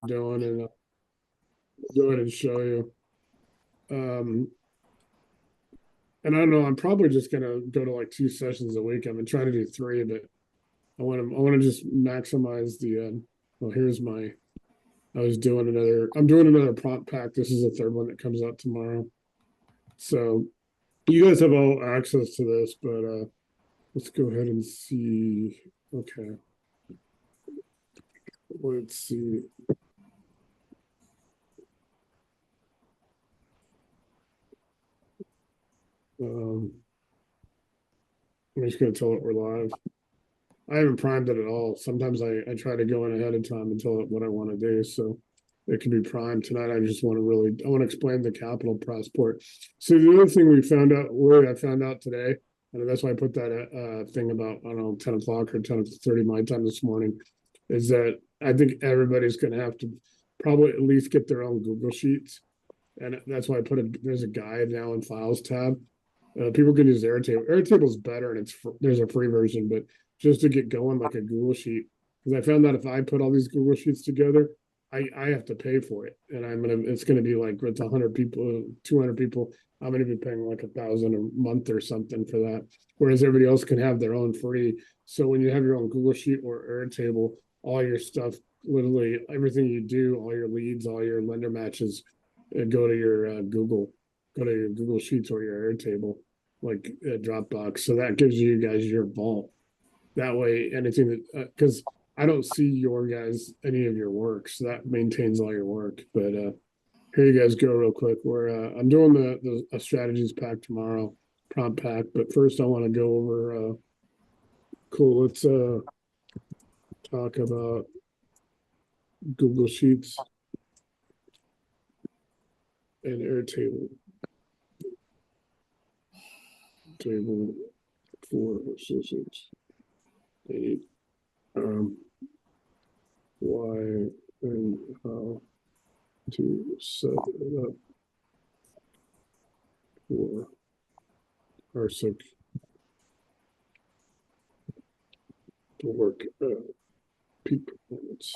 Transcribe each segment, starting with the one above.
doing, and I'll go ahead and show you. And I don't know, I'm probably just gonna go to like 2 sessions a week. I've been trying to do 3, but I want to just maximize the. Well, here's my. I'm doing another prompt pack. This is the third one that comes out tomorrow. So you guys have all access to this, but let's go ahead and see. Okay. Let's see. I'm just gonna tell it we're live. I haven't primed it at all. Sometimes I try to go in ahead of time and tell it what I want to do. So it can be primed tonight. I just want to explain the capital passport. So the other thing I found out today, and that's why I put that thing about, I don't know, 10 o'clock or 10:30 my time this morning, is that I think everybody's going to have to probably at least get their own Google Sheets. And that's why there's a guide now in Files tab. People can use Airtable. Airtable's better, and there's a free version, but just to get going like a Google Sheet, because I found that if I put all these Google Sheets together, I have to pay for it, and it's gonna be like with 100 people, 200 people, I'm gonna be paying like 1,000 a month or something for that. Whereas everybody else can have their own free. So when you have your own Google Sheet or Airtable, all your stuff, literally everything you do, all your leads, all your lender matches, go to your Google Sheets or your Airtable, like Dropbox. So that gives you guys your vault. That way, anything that because I don't see any of your work, so that maintains all your work. But here you guys go real quick. I'm doing the strategies pack tomorrow, prompt pack. But first, I want to go over. Cool. Let's talk about Google Sheets and Airtable. Table for associates. Why and how to set it up for RCIC to work peak performance.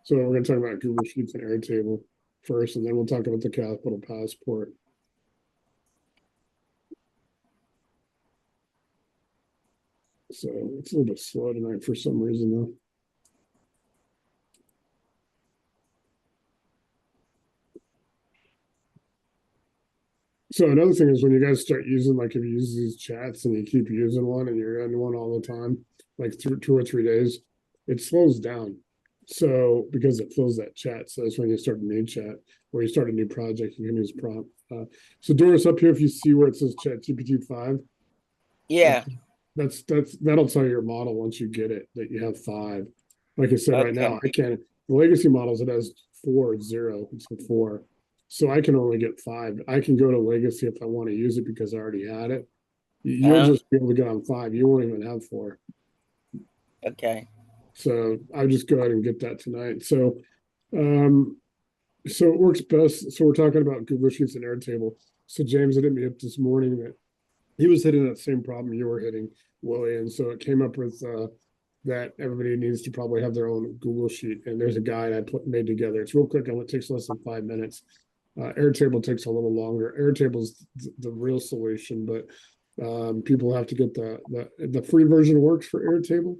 So we're going to talk about Google Sheets and Airtable first, and then we'll talk about the capital passport. So it's a little bit slow tonight for some reason, though. So another thing is when you guys start using, like if you use these chats and you keep using one and you're in one all the time, like 2 or 3 days, it slows down. So because it fills that chat, so that's when you start a new chat or you start a new project, you can use prompt. So Doris, up here, if you see where it says Chat GPT-5, yeah, that'll tell your model once you get it that you have 5. Like I said, right now I can't. The legacy models it has 4.0, it's a 4, so I can only get 5. I can go to legacy if I want to use it because I already had it. You'll just be able to get on 5. You won't even have 4. Okay. So I'll just go ahead and get that tonight. So it works best. So we're talking about Google Sheets and Airtable. So James hit me up this morning that he was hitting that same problem you were hitting, Willie. And so it came up with that everybody needs to probably have their own Google Sheet. And there's a guide made together. It's real quick and it takes less than 5 minutes. Airtable takes a little longer. Airtable's the real solution, but people have to get the free version works for Airtable.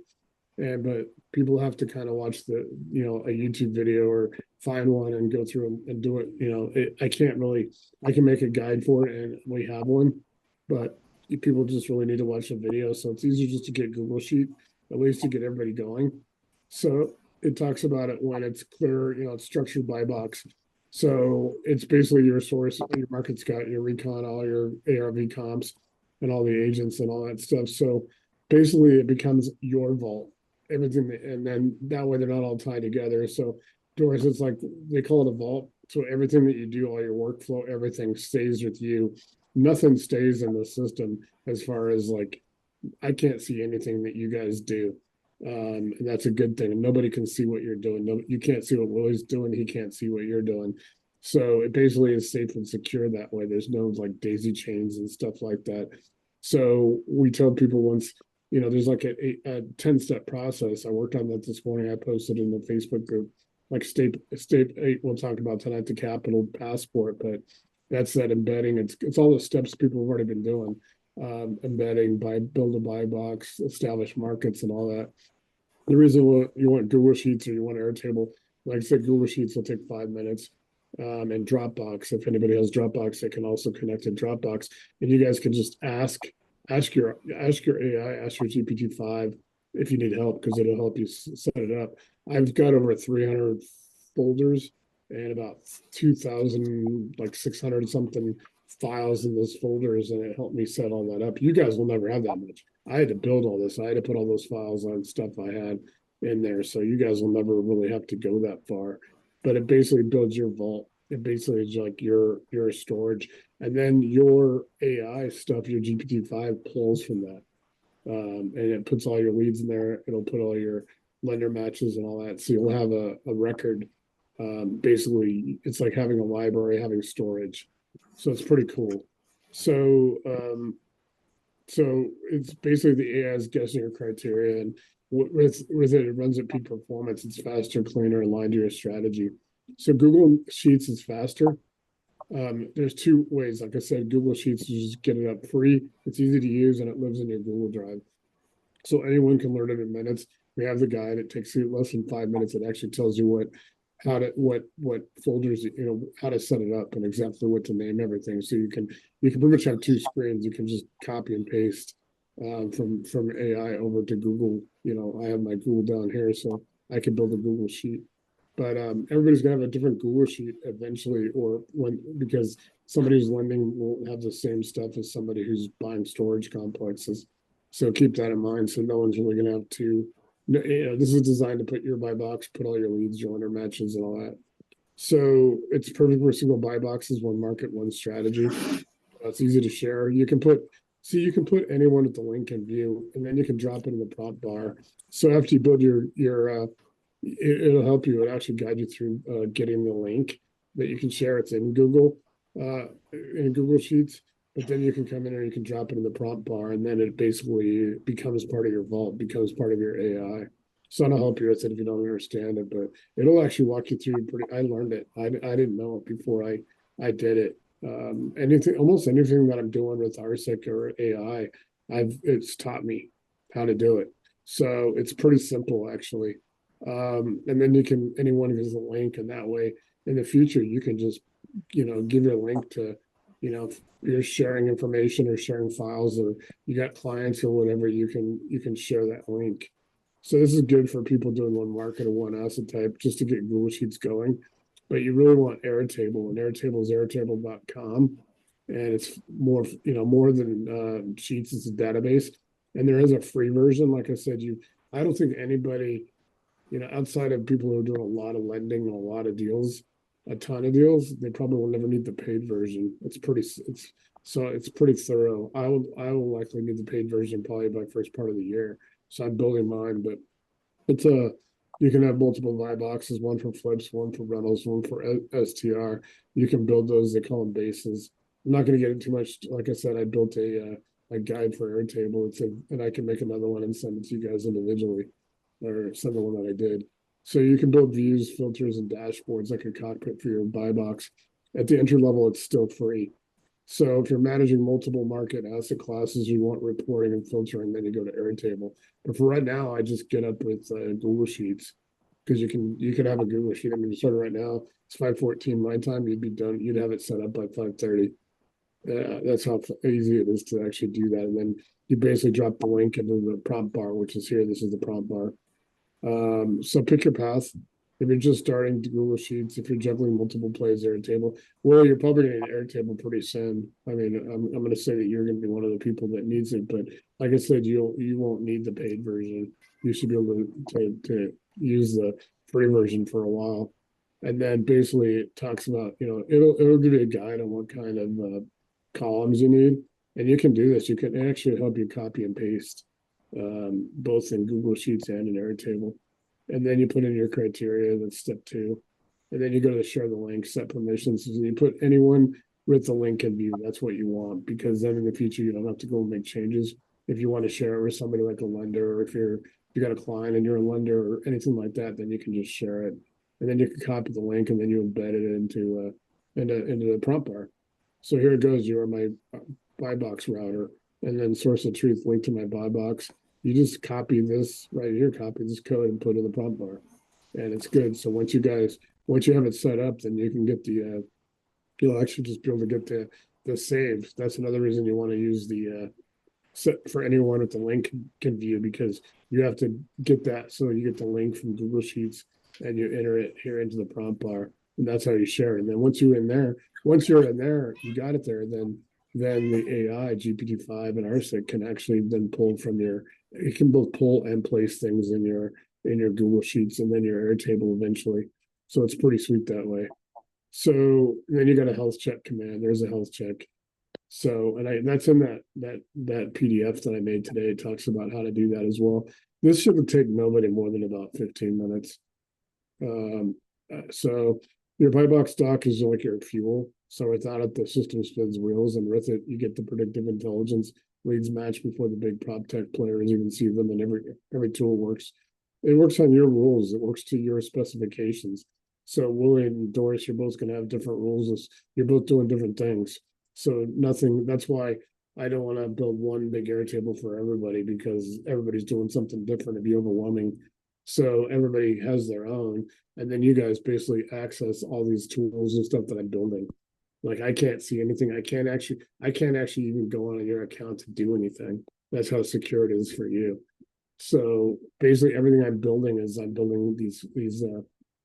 But people have to kind of watch a YouTube video or find one and go through and do it. I can make a guide for it and we have one, but people just really need to watch the video. So it's easier just to get Google Sheet, at least to get everybody going. So it talks about it when it's clear, it's structured by box. So it's basically your source, your market scout, your Recon, all your ARV Comps and all the agents and all that stuff. So basically it becomes your vault. Everything, and then that way they're not all tied together. So Doris, it's like they call it a vault. So everything that you do, all your workflow, everything stays with you. Nothing stays in the system as far as like I can't see anything that you guys do. And that's a good thing. Nobody can see what you're doing. No, you can't see what Willie's doing. He can't see what you're doing. So it basically is safe and secure that way. There's no like daisy chains and stuff like that. So we tell people once there's like a 10-step process. I worked on that this morning. I posted in the Facebook group, like step 8, we'll talk about tonight, the capital passport, but that's that embedding. It's all the steps people have already been doing. Embedding, build a buy box, establish markets and all that. The reason you want Google Sheets or you want Airtable, like I said, Google Sheets will take 5 minutes. And Dropbox, if anybody has Dropbox, they can also connect to Dropbox, and you guys can just ask your AI, ask your GPT-5 if you need help, because it'll help you set it up. I've got over 300 folders and about 2,000, like 600 something files in those folders, and it helped me set all that up. You guys will never have that much. I had to build all this. I had to put all those files on stuff I had in there, so you guys will never really have to go that far. But it basically builds your vault. It basically is like your storage, and then your AI stuff, your GPT-5 pulls from that, and it puts all your leads in there. It'll put all your lender matches and all that, so you'll have a record. Basically, it's like having a library, having storage, so it's pretty cool. So it's basically the AI is guessing your criteria, and with it runs at peak performance. It's faster, cleaner, aligned to your strategy. So Google Sheets is faster. There's 2 ways. Like I said, Google Sheets, you just get it up free. It's easy to use, and it lives in your Google Drive. So anyone can learn it in minutes. We have the guide. It takes you less than 5 minutes. It actually tells you what folders, how to set it up and exactly what to name everything. So you can pretty much have 2 screens. You can just copy and paste from AI over to Google. I have my Google down here, so I can build a Google Sheet. But everybody's gonna have a different Google Sheet eventually, because somebody who's lending won't have the same stuff as somebody who's buying storage complexes. So keep that in mind. So no one's really gonna have to. This is designed to put your buy box, put all your leads, your lender matches, and all that. So it's perfect for single buy boxes, one market, one strategy. It's easy to share. You can put anyone at the link in view, and then you can drop it in the prompt bar. So after you build it'll help you. It'll actually guide you through getting the link that you can share. It's in Google Sheets, but then you can come in and you can drop it in the prompt bar, and then it basically becomes part of your vault, becomes part of your AI. So I'll help you with it if you don't understand it, but it'll actually walk you through I learned it. I didn't know it before I did it. Almost anything that I'm doing with RCIC or AI, it's taught me how to do it. So it's pretty simple actually. And then anyone gives a link, and that way in the future you can just give your link to if you're sharing information or sharing files, or you got clients or whatever, you can share that link. So this is good for people doing one market or one asset type, just to get Google Sheets going. But you really want Airtable, and Airtable is airtable.com, and it's more than Sheets. It's a database, and there is a free version. Like I said, I don't think anybody, outside of people who are doing a lot of lending and a lot of deals, a ton of deals, they probably will never need the paid version. It's pretty thorough. I will likely need the paid version probably by first part of the year. So I'm building mine, but you can have multiple buy boxes, one for flips, one for rentals, one for STR. You can build those. They call them bases. I'm not going to get into too much. Like I said, I built a guide for Airtable. And I can make another one and send it to you guys individually, or send the one that I did. So you can build views, filters, and dashboards like a cockpit for your buy box. At the entry level, it's still free. So if you're managing multiple market asset classes, you want reporting and filtering, then you go to Airtable. But for right now, I just get up with Google Sheets, because you can have a Google Sheet. I mean, you start right now. It's 5:14 my time. You'd be done. You'd have it set up by 5:30. That's how easy it is to actually do that. And then you basically drop the link into the prompt bar, which is here. This is the prompt bar. So pick your path. If you're just starting to Google Sheets, if you're juggling multiple plays, Airtable, well, you're probably going to need Airtable pretty soon. I mean, I'm going to say that you're going to be one of the people that needs it, but like I said, you won't need the paid version. You should be able to use the free version for a while. And then basically it talks about, it'll give you a guide on what kind of columns you need. And you can do this. You can actually help you copy and paste, both in Google Sheets and in Airtable. And then you put in your criteria. That's step 2. And then you go to share the link, set permissions, and you put anyone with the link in view. That's what you want, because then in the future you don't have to go and make changes. if you want to share it with somebody like a lender, or if you got a client and you're a lender or anything like that, then you can just share it, and then you can copy the link and then you embed it into the prompt bar. So here it goes. You are my BuyBox router, and then source of truth link to my BuyBox. You just copy this right here, copy this code and put it in the prompt bar, and it's good. So once you have it set up, then you can get you'll actually just be able to get the saves. That's another reason you want to use the set for anyone with the link can view, because you have to get that. So you get the link from Google Sheets and you enter it here into the prompt bar, and that's how you share it. And then once you're in there, you got it there, then the AI, GPT-5 and RCIC can actually then pull from it can both pull and place things in your Google Sheets and then your Airtable eventually. So it's pretty sweet that way. So then you got a health check command. There's a health check. So, and that's in that PDF that I made today. It talks about how to do that as well. This shouldn't take nobody more than about 15 minutes. So your BuyBox doc is like your fuel. So without it, the system spins wheels, and with it, you get the predictive intelligence, leads match before the big prop tech players even see them, and every tool works. It works on your rules. It works to your specifications. So Willie and Doris, you're both going to have different rules. You're both doing different things. So that's why I don't want to build one big Airtable for everybody, because everybody's doing something different. It'd be overwhelming. So everybody has their own, and then you guys basically access all these tools and stuff that I'm building. Like I can't see anything. I can't actually even go on your account to do anything. That's how secure it is for you. So basically everything I'm building these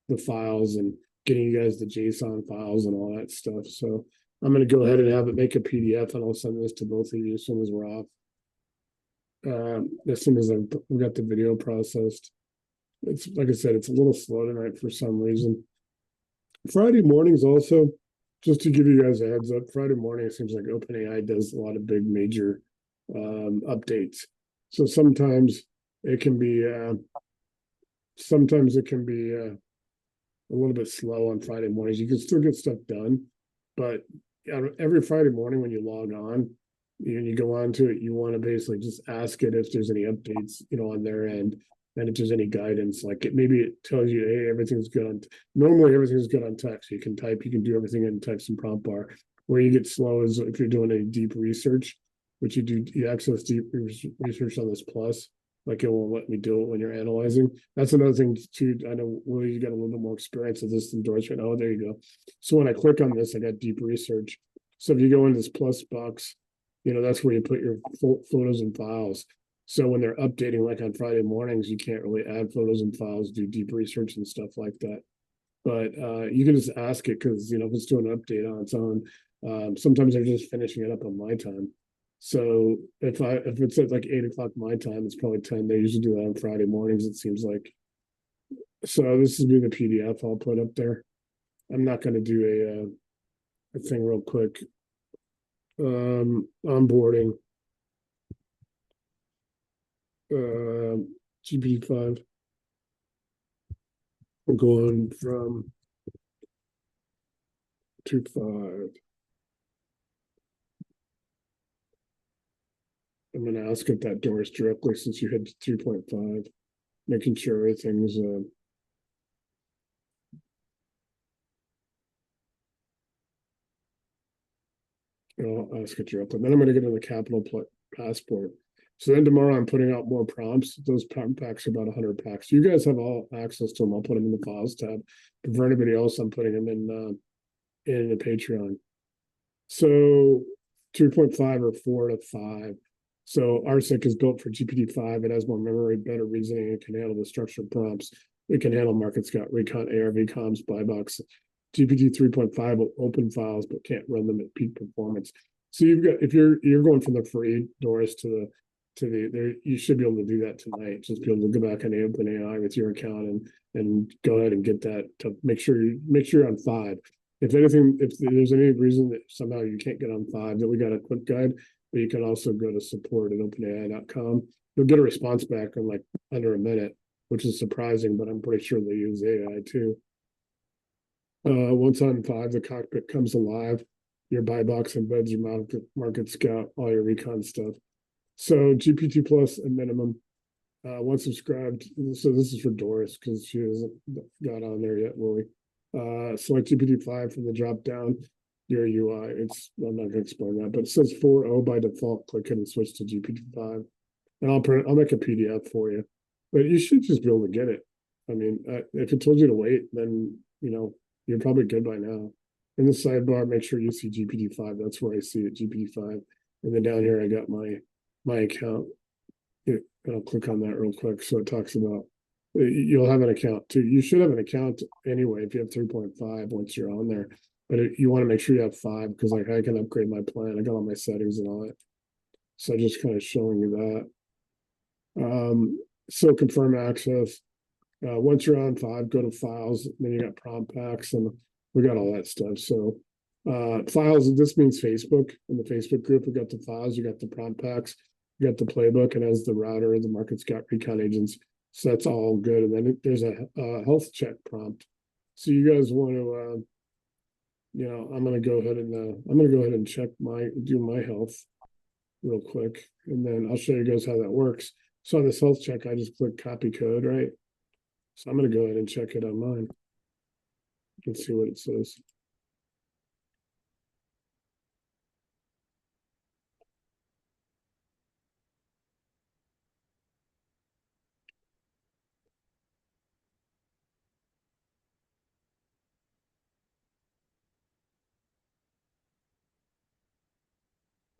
the files and getting you guys the JSON files and all that stuff. So I'm going to go ahead and have it make a PDF, and I'll send this to both of you as soon as we're off. As soon as I've got the video processed. It's like I said, it's a little slow tonight for some reason. Friday mornings also, just to give you guys a heads up, Friday morning it seems like OpenAI does a lot of big major updates. So sometimes it can be a little bit slow on Friday mornings. You can still get stuff done, but every Friday morning when you log on and you go on to it, you want to basically just ask it if there's any updates, on their end, and if there's any guidance. Like maybe it tells you, hey, everything's good normally everything's good on text. You can do everything in text and prompt bar. Where you get slow is if you're doing a deep research, which you access deep research on this plus. Like it won't let me do it when you're analyzing. That's another thing too. I know Willie, you got a little bit more experience with this than Doris right now. Oh, there you go. So when I click on this, I got deep research. So if you go in this plus box, that's where you put your photos and files. So when they're updating, like on Friday mornings, you can't really add photos and files, do deep research and stuff like that. But you can just ask it, because if it's doing an update on its own, sometimes they're just finishing it up on my time. So if it's at like 8 o'clock my time, it's probably 10. They usually do that on Friday mornings, it seems like. So this is the PDF I'll put up there. I'm not going to do a thing real quick. Onboarding. GPT-5. We're going from 2.5. I'm going to ask it that, Doris, directly, since you had 2.5, making sure everything's I'll ask it directly. Then I'm going to get in the capital passport. So then tomorrow I'm putting out more prompts. Those prompt packs are about 100 packs. You guys have all access to them. I'll put them in the files tab. But for anybody else, I'm putting them in the Patreon. So 2.5 or 4 to 5. So RCIC is built for GPT-5. It has more memory, better reasoning. It can handle the structured prompts. It can handle Market Scout, Recon, ARV Comps, BuyBox. GPT 3.5 will open files but can't run them at peak performance. So you've got, if you're going from the free, Doris, to the you should be able to do that tonight. Just be able to go back on OpenAI with your account and go ahead and get that to make sure you're on 5. If there's any reason that somehow you can't get on 5, then we got a quick guide. But you can also go to support@openai.com. You'll get a response back in like under a minute, which is surprising, but I'm pretty sure they use AI too. Once on 5, the cockpit comes alive. Your BuyBox embeds your market scout, all your recon stuff. So GPT plus a minimum. Once subscribed, so this is for Doris because she hasn't got on there yet, Lily. Select GPT-5 from the drop down. Your UI. I'm not gonna explain that, but it says 4.0 by default. Click it and switch to GPT-5, and I'll make a PDF for you. But you should just be able to get it. I mean, if it told you to wait, then you're probably good by now. In the sidebar, make sure you see GPT-5. That's where I see it, GPT-5. And then down here, I got my account. I'll click on that real quick. So it talks about you'll have an account too. You should have an account anyway if you have 3.5 once you're on there. But you want to make sure you have 5 because like I can upgrade my plan. I got all my settings and all that. So just kind of showing you that. So confirm access. Once you're on 5, go to files. Then you got prompt packs and we got all that stuff. So files, this means Facebook. In the Facebook group, we got the files, you got the prompt packs, you got the playbook, and as the router, the market's got recon agents. So that's all good. And then there's a health check prompt. So you guys want to, I'm gonna go ahead and check do my health real quick, and then I'll show you guys how that works. So on this health check, I just click copy code, right? So I'm gonna go ahead and check it on mine. Let's see what it says.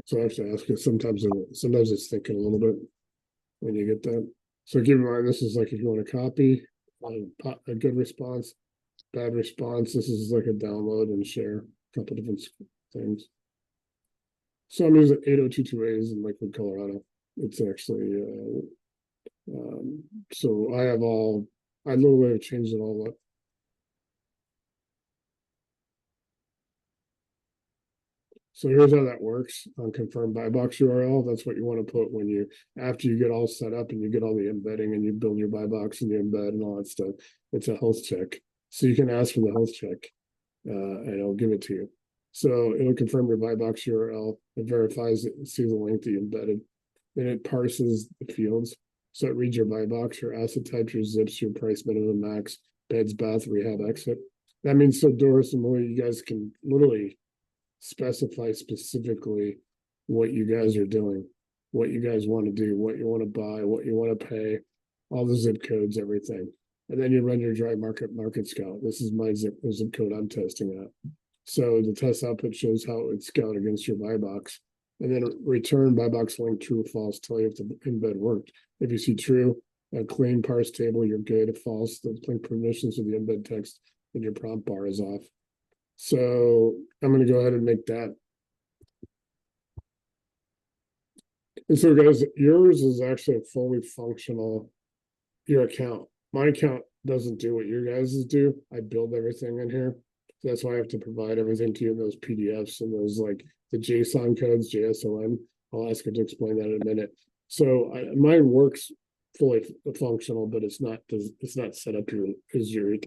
So I have to ask it. Sometimes it's thinking a little bit when you get that. So keep in mind, this is like if you want to copy a good response, bad response. This is like a download and share, a couple different things. So I'm using 8022As in Lakewood, Colorado. It's actually so I literally have changed it all up. So here's how that works on confirm BuyBox URL. That's what you want to put after you get all set up and you get all the embedding and you build your BuyBox and you embed and all that stuff. It's a health check. So you can ask for the health check and it'll give it to you. So it'll confirm your BuyBox URL. It verifies it, see the link that you embedded. Then it parses the fields. So it reads your BuyBox, your asset types, your zips, your price minimum max, beds, bath, rehab, exit. That means so Doris and Lily, you guys can literally specify specifically what you guys are doing, what you guys want to do, what you want to buy, what you want to pay, all the zip codes, everything. And then you run your dry market scout. This is my zip code I'm testing at. So the test output shows how it's scout against your BuyBox. And then return BuyBox link true or false, tell you if the embed worked. If you see true, a clean parse table, you're good. If false, the link permissions of the embed text and your prompt bar is off. So I'm going to go ahead and make that. And so guys, yours is actually a fully functional, your account. My account doesn't do what your guys' do. I build everything in here. So that's why I have to provide everything to you in those PDFs and those like the JSON codes, JSON. I'll ask her to explain that in a minute. So mine works fully functional, but it's not set up as yours.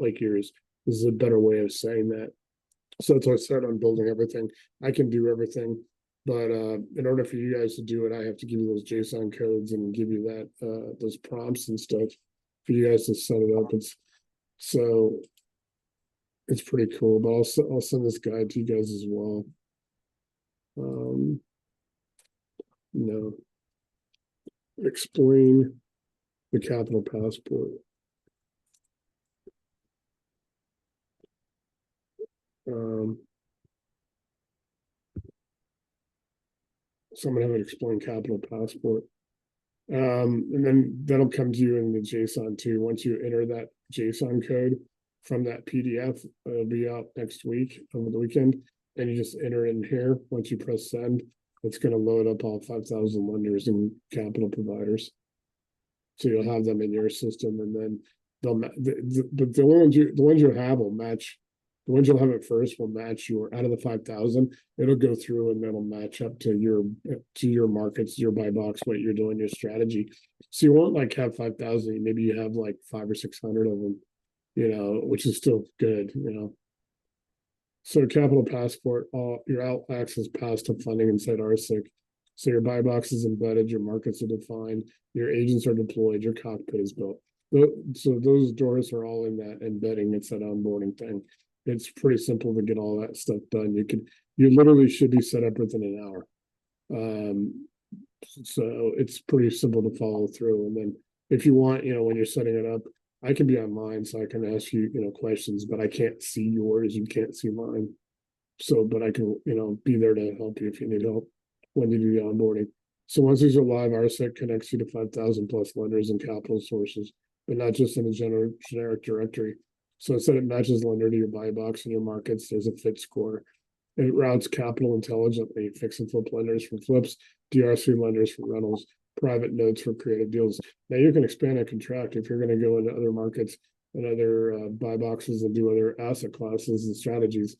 This is a better way of saying that. So that's why I started on building everything. I can do everything, but in order for you guys to do it, I have to give you those JSON codes and give you that those prompts and stuff for you guys to set it up. It's pretty cool, but I'll send this guide to you guys as well. Explain the capital passport. So I'm gonna have it explain capital passport. And then that'll come to you in the JSON too. Once you enter that JSON code from that PDF, it'll be out next week over the weekend. And you just enter it in here. Once you press send, it's going to load up all 5,000 lenders and capital providers. So you'll have them in your system, and then the ones you have will match. The ones you'll have at first will match your out of the 5,000. It'll go through and that'll match up to your markets, your BuyBox, what you're doing, your strategy. So you won't like have 5,000. Maybe you have like 500 or 600 of them, which is still good, So capital passport, all your out access pass to funding inside RCIC. So your buy box is embedded, your markets are defined, your agents are deployed, your cockpit is built. So those doors are all in that embedding. It's that onboarding thing. It's pretty simple to get all that stuff done. You literally should be set up within an hour. So it's pretty simple to follow through. And then if you want, when you're setting it up, I can be online, so I can ask you, questions, but I can't see yours. You can't see mine. So, but I can, be there to help you if you need help when you do the onboarding. So once these are live, RSIC connects you to 5,000 plus lenders and capital sources, but not just in a generic directory. So instead it matches lender to your buy box and your markets, there's a fit score. It routes capital intelligently, fix and flip lenders for flips, DRC lenders for rentals, private notes for creative deals. Now you can expand and contract if you're going to go into other markets and other buy boxes and do other asset classes and strategies.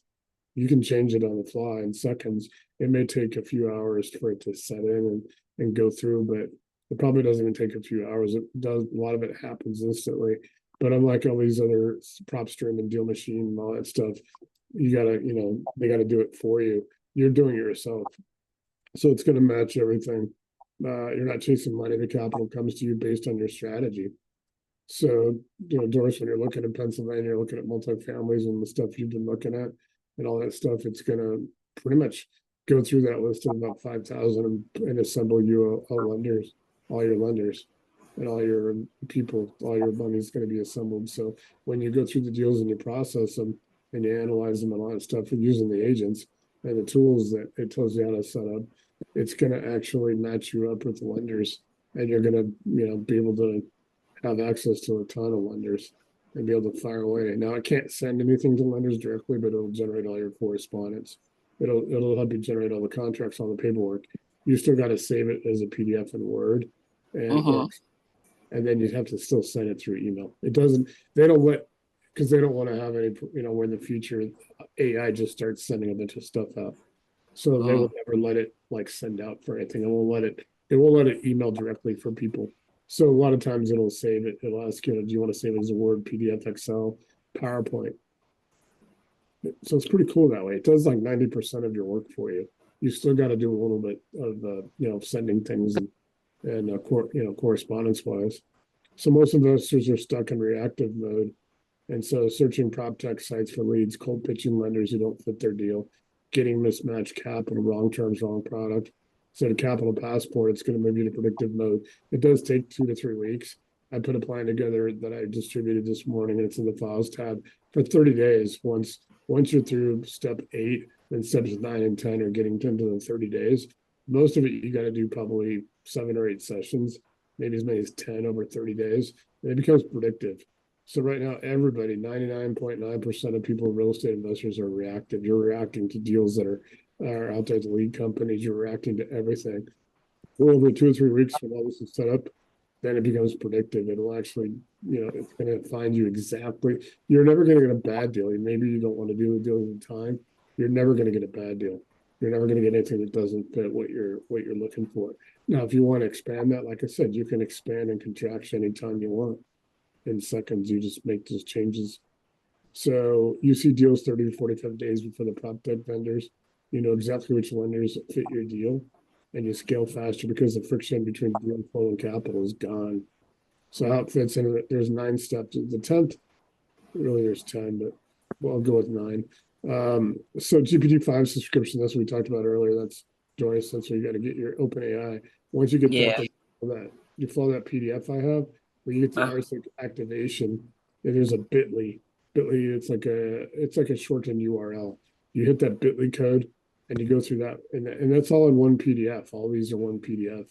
You can change it on the fly in seconds. It may take a few hours for it to set in and go through, but it probably doesn't even take a few hours. It does, a lot of it happens instantly. But unlike all these other prop stream and deal machine and all that stuff, you gotta, they gotta do it for you. You're doing it yourself. So it's gonna match everything. You're not chasing money. The capital comes to you based on your strategy. So, Doris, when you're looking at Pennsylvania, you're looking at multifamilies and the stuff you've been looking at and all that stuff, it's gonna pretty much go through that list of about 5,000 and assemble you all lenders, all your lenders, and all your people, all your money is going to be assembled. So when you go through the deals and you process them and you analyze them and all that stuff, and using the agents and the tools that it tells you how to set up, it's going to actually match you up with the lenders, and you're going to, be able to have access to a ton of lenders and be able to fire away. Now, I can't send anything to lenders directly, but it'll generate all your correspondence. It'll help you generate all the contracts, all the paperwork. You still got to save it as a PDF in Word, and then you'd have to still send it through email. It doesn't. They don't let, because they don't want to have any. Where in the future AI just starts sending a bunch of stuff out, so they will never let it send out for anything. It won't let it. It won't let it email directly for people. So a lot of times it'll save it. It'll ask you, do you want to save it as a Word, PDF, Excel, PowerPoint? So it's pretty cool that way. It does 90% of your work for you. You still got to do a little bit of sending things and correspondence wise. So most investors are stuck in reactive mode, and so searching prop tech sites for leads, cold pitching lenders who don't fit their deal, getting mismatched capital, wrong terms, wrong product. So the capital passport, it's going to move you to predictive mode. It does take 2 to 3 weeks. I put a plan together that I distributed this morning, and it's in the files tab for 30 days. Once you're through step 8, then steps 9 and 10 are getting into the 30 days. Most of it you got to do probably 7 or 8 sessions, maybe as many as 10 over 30 days, and it becomes predictive. So right now, everybody, 99.9% of people, real estate investors, are reactive. You're reacting to deals that are out there, the lead companies. You're reacting to everything. Well, over 2 or 3 weeks when all this is set up, then it becomes predictive. It'll actually, it's going to find you exactly. You're never going to get a bad deal. Maybe you don't want to do the deal at the time. You're never going to get a bad deal. You're never going to get anything that doesn't fit what you're looking for. Now, if you want to expand that, like I said, you can expand and contract anytime you want. In seconds, you just make those changes. So you see deals 30 to 45 days before the prop tech vendors. You know exactly which lenders fit your deal, and you scale faster because the friction between deal flow and capital is gone. So how it fits in, there's 9 steps. The 10th, really there's 10, but I'll go with 9. So GPT-5 subscription, that's what we talked about earlier. That's Joyce. That's where you got to get your OpenAI. Once you get that, you follow that PDF I have, where you get the RSIC activation, and there's a bit.ly. Bit.ly, it's like a shortened URL. You hit that bit.ly code, and you go through that, and that's all in one PDF. All these are one PDF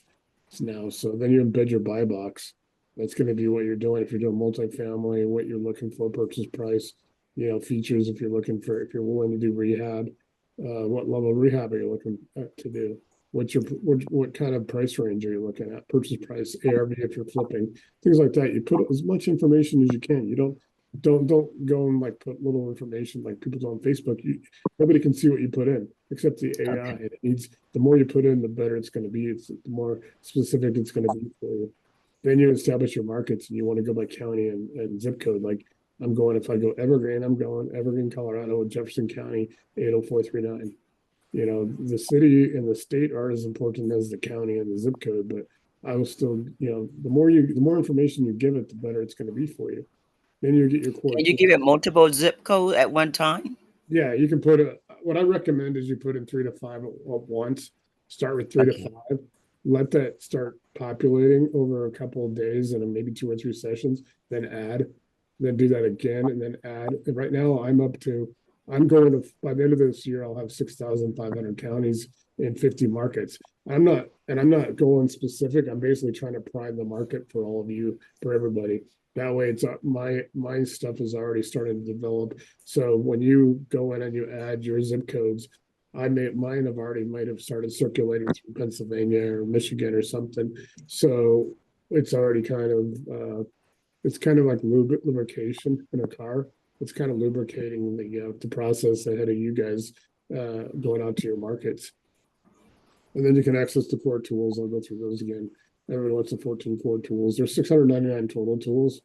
now. So then you embed your buy box. That's going to be what you're doing if you're doing multifamily, what you're looking for, purchase price, features. If you're willing to do rehab, what level of rehab are you looking to do? What kind of price range are you looking at? Purchase price, ARV if you're flipping, things like that. You put as much information as you can. You don't go and put little information like people do on Facebook. Nobody can see what you put in except the AI. Okay. It needs, the more you put in, the better it's going to be. The more specific it's going to be for you. Then you establish your markets, and you want to go by county and zip code. Like if I go Evergreen, I'm going Evergreen, Colorado, Jefferson County, 80439. You know, the city and the state are as important as the county and the zip code, but I will still, you know, the more information you give it, the better it's going to be for you. Then you get your core Can you tool. give it multiple zip code at one time? Yeah, you can put what I recommend is you put in 3 to 5 at once. Start with three to Okay. five. Let that start populating over a couple of days and maybe 2 or 3 sessions, then add, then do that again and then add. And right now I'm going to, by the end of this year, I'll have 6,500 counties in 50 markets. I'm not going specific. I'm basically trying to prime the market for all of you, for everybody. That way it's my stuff is already starting to develop. So when you go in and you add your zip codes, mine have already might have started circulating through Pennsylvania or Michigan or something. So it's already it's kind of like lubrication in a car. It's kind of lubricating the process ahead of you guys going out to your markets. And then you can access the core tools. I'll go through those again. Everyone wants the 14 core tools. There's 699 total tools,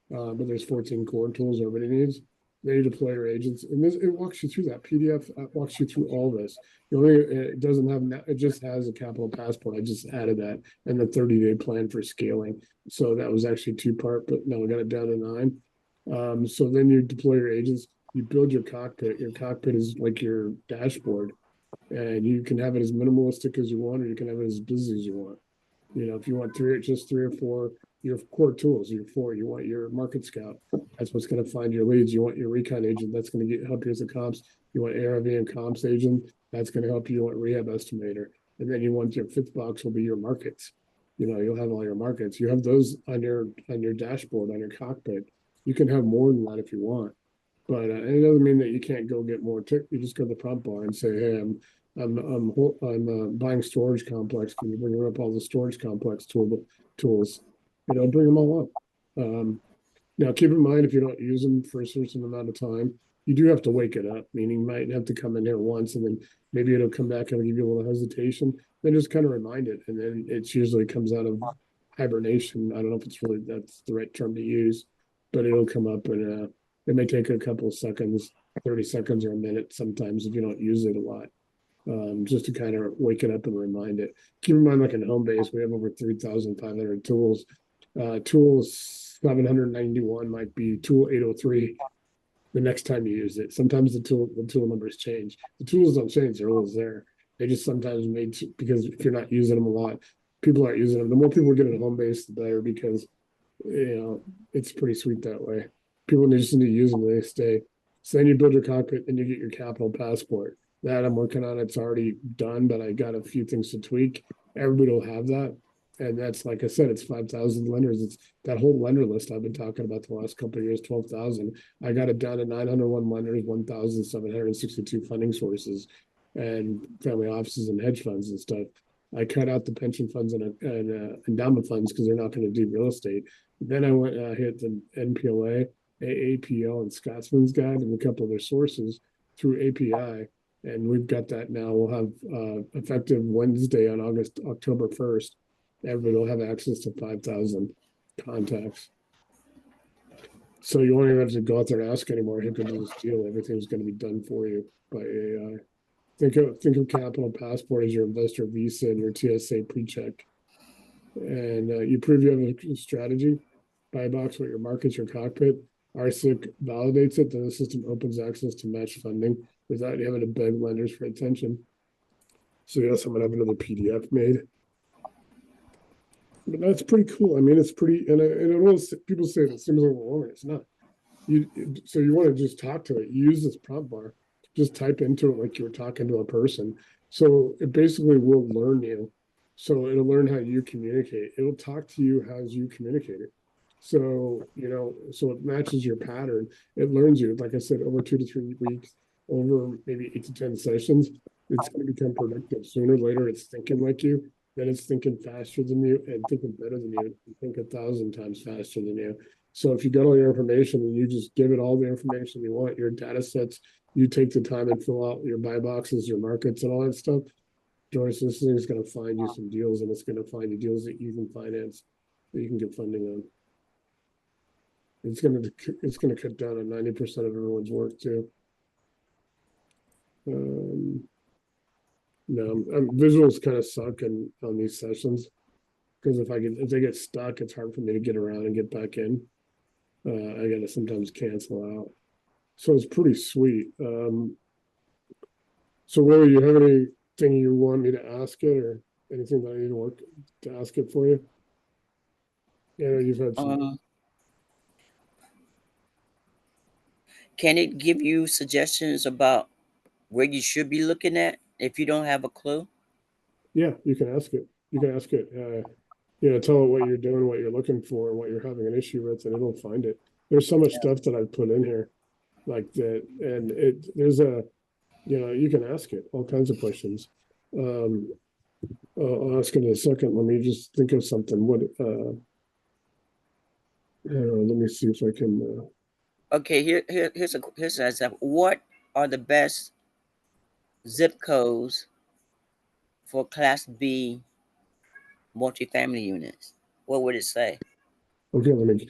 but there's 14 core tools everybody needs. Then you deploy your agents, and it walks you through that PDF. Walks you through all this. The only it doesn't have it just has a capital passport. I just added that and the 30-day plan for scaling. So that was actually 2-part, but now we got it down to 9. So then you deploy your agents. You build your cockpit. Your cockpit is like your dashboard, and you can have it as minimalistic as you want, or you can have it as busy as you want. You know, if you want just 3 or 4, your core tools, you want your market scout. That's what's going to find your leads. You want your recon agent. That's going to help you as a comps. You want ARV and comps agent. That's going to help you. You want rehab estimator. And then you want your 5th box will be your markets. You know, you'll have all your markets. You have those on your dashboard, on your cockpit. You can have more than that if you want. But it doesn't mean that you can't go get more. You just go to the prompt bar and say, "Hey, I'm buying storage complex. Can you bring up all the storage complex tools? You know, bring them all up." Now, keep in mind if you don't use them for a certain amount of time, you do have to wake it up. Meaning, you might have to come in here once, and then maybe it'll come back and give you a little hesitation. Then just kind of remind it, and then it usually comes out of hibernation. I don't know if that's the right term to use, but it'll come up and it may take a couple of seconds, 30 seconds or a minute sometimes if you don't use it a lot, just to kind of wake it up and remind it. Keep in mind, like in home base, we have over 3,500 tools. Tool 791 might be tool 803 the next time you use it. Sometimes the tool numbers change. The tools don't change, they're always there. They just sometimes because if you're not using them a lot, people aren't using them. The more people get in home base, the better, because it's pretty sweet that way. People just need to use them, they stay. So then you build your cockpit and you get your capital passport. That I'm working on. It's already done, but I got a few things to tweak. Everybody will have that. And that's, like I said, it's 5,000 lenders. It's that whole lender list I've been talking about the last couple of years, 12,000. I got it down to 901 lenders, 1,762 funding sources, and family offices and hedge funds and stuff. I cut out the pension funds and endowment funds because they're not going to do real estate. Then I went hit the NPLA, AAPL, and Scotsman's Guide and a couple of their sources through API. And we've got that now. We'll have effective Wednesday on October 1st. Everybody will have access to 5,000 contacts. So you won't even have to go out there and ask anymore. Hit into this deal. Everything's going to be done for you by AI. Think of Capital Passport as your investor visa and your TSA pre-check. And you prove you have a strategy. BuyBox with your markets, your cockpit. RCIC validates it. Then the system opens access to match funding without you having to beg lenders for attention. So yes, I'm gonna have another PDF made. But that's pretty cool. I mean, it's pretty, and it was, people say it seems overwhelming. It's not. So you want to just talk to it. You use this prompt bar, just type into it like you were talking to a person. So it basically will learn you. So it'll learn how you communicate. It'll talk to you as you communicate it. So, so it matches your pattern. It learns you, like I said, over 2 to 3 weeks, over maybe 8 to 10 sessions, it's going to become predictive. Sooner or later, it's thinking like you. Then it's thinking faster than you and thinking better than you. Think 1,000 times faster than you. So if you got all your information and you just give it all the information you want, your data sets, you take the time and fill out your buy boxes, your markets, and all that stuff, Joyce, this thing is going to find you some deals, and it's going to find you deals that you can finance, that you can get funding on. It's going to cut down on 90% of everyone's work too. No, visuals kind of suck on these sessions because if they get stuck, it's hard for me to get around and get back in. I gotta sometimes cancel out. So it's pretty sweet. So Willie, you have anything you want me to ask it or anything that I need to work to ask it for you? Yeah, you've had some. Can it give you suggestions about where you should be looking at if you don't have a clue? Yeah, you can ask it. You can ask it. Tell it what you're doing, what you're looking for, and what you're having an issue with, and it'll find it. There's so much stuff that I've put in here like that, and you can ask it all kinds of questions. I'll ask it in a second. Let me just think of something. Let me see if I can. Okay, here's an example. What are the best zip codes for Class B multifamily units? What would it say? Okay, let me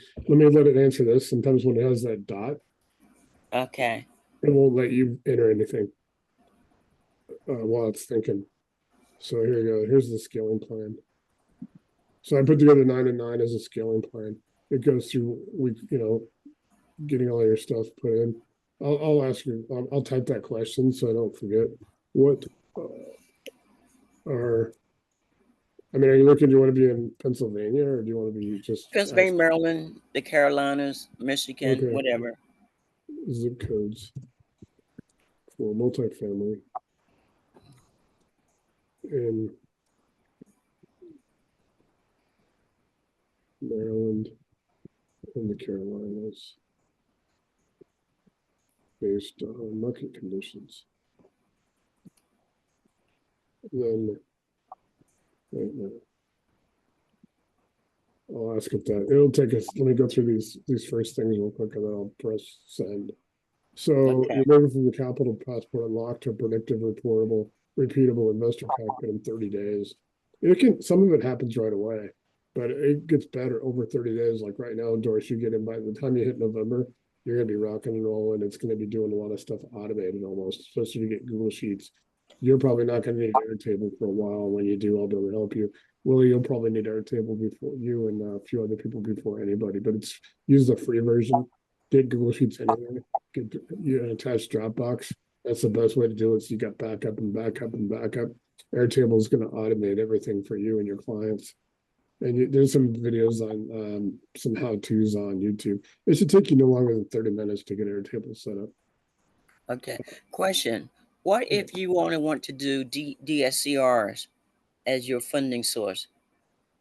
let it answer this. Sometimes when it has that dot, Okay. it won't let you enter anything while it's thinking. So here you go. Here's the scaling plan. So I put together 9 and 9 as a scaling plan. It goes through getting all your stuff put in. I'll ask you. I'll type that question so I don't forget. What are are you looking? Do you want to be in Pennsylvania or do you want to be just Pennsylvania, Maryland, the Carolinas, Michigan, okay, whatever. zip codes for multifamily in Maryland and the Carolinas based on market conditions. Then right now, I'll ask it that. It'll take us. Let me go through these first things real quick, and then I'll press send. So Okay. you're moving from the capital passport unlocked to a predictive, reportable, repeatable investor cockpit in 30 days. Some of it happens right away, but it gets better over 30 days. Like right now, Doris, you get in by the time you hit November, you're gonna be rocking and rolling. It's gonna be doing a lot of stuff automated almost, especially if you get Google Sheets. You're probably not gonna need Airtable for a while. When you do, I'll be able to help you. Willie, you'll probably need Airtable before you and a few other people before anybody, but use the free version. Get Google Sheets anyway. You attach Dropbox. That's the best way to do it. So you got backup and backup and backup. Airtable is going to automate everything for you and your clients. And there's some videos on some how-tos on YouTube. It should take you no longer than 30 minutes to get Airtable set up. Okay. Question. What if you only want to do DSCRs as your funding source?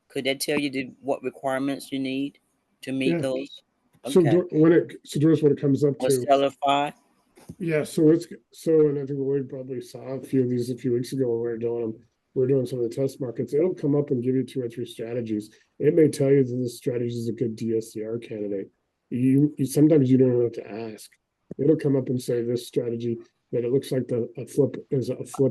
Could that tell you what requirements you need to meet those? So Okay. Doris, when it comes up Was to Seller 5? yeah, and I think we probably saw a few of these a few weeks ago when we were doing them. We are doing some of the test markets. It'll come up and give you 2 or 3 strategies. It may tell you that this strategy is a good DSCR candidate. You sometimes you don't have to ask. It'll come up and say this strategy that it looks like a flip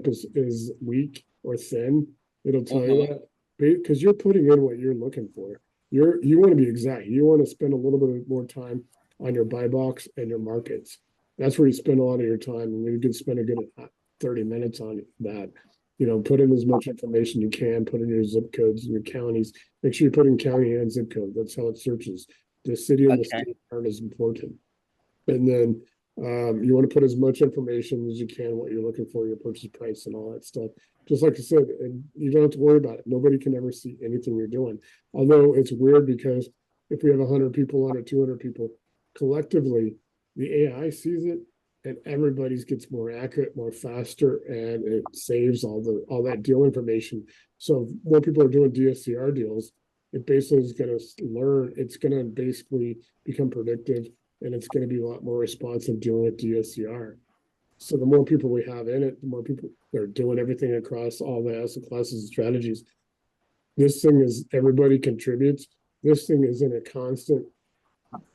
is weak or thin. It'll tell you that because you're putting in what you're looking for. You want to be exact. You want to spend a little bit more time on your buy box and your markets. That's where you spend a lot of your time, and you can spend a good 30 minutes on that. Put in as much information you can, put in your zip codes and your counties. Make sure you put in county and zip code. That's how it searches. The city and the state aren't as important. And then you want to put as much information as you can, what you're looking for, your purchase price and all that stuff. Just like I said, and you don't have to worry about it. Nobody can ever see anything you're doing. Although it's weird because if we have 100 people on or 200 people, collectively, the AI sees it and everybody's gets more accurate, more faster, and it saves all that deal information. So if more people are doing DSCR deals, it basically is going to learn, it's going to basically become predictive, and it's going to be a lot more responsive dealing with DSCR. So the more people we have in it, the more people that are doing everything across all the asset classes and strategies. This thing is everybody contributes. This thing is in a constant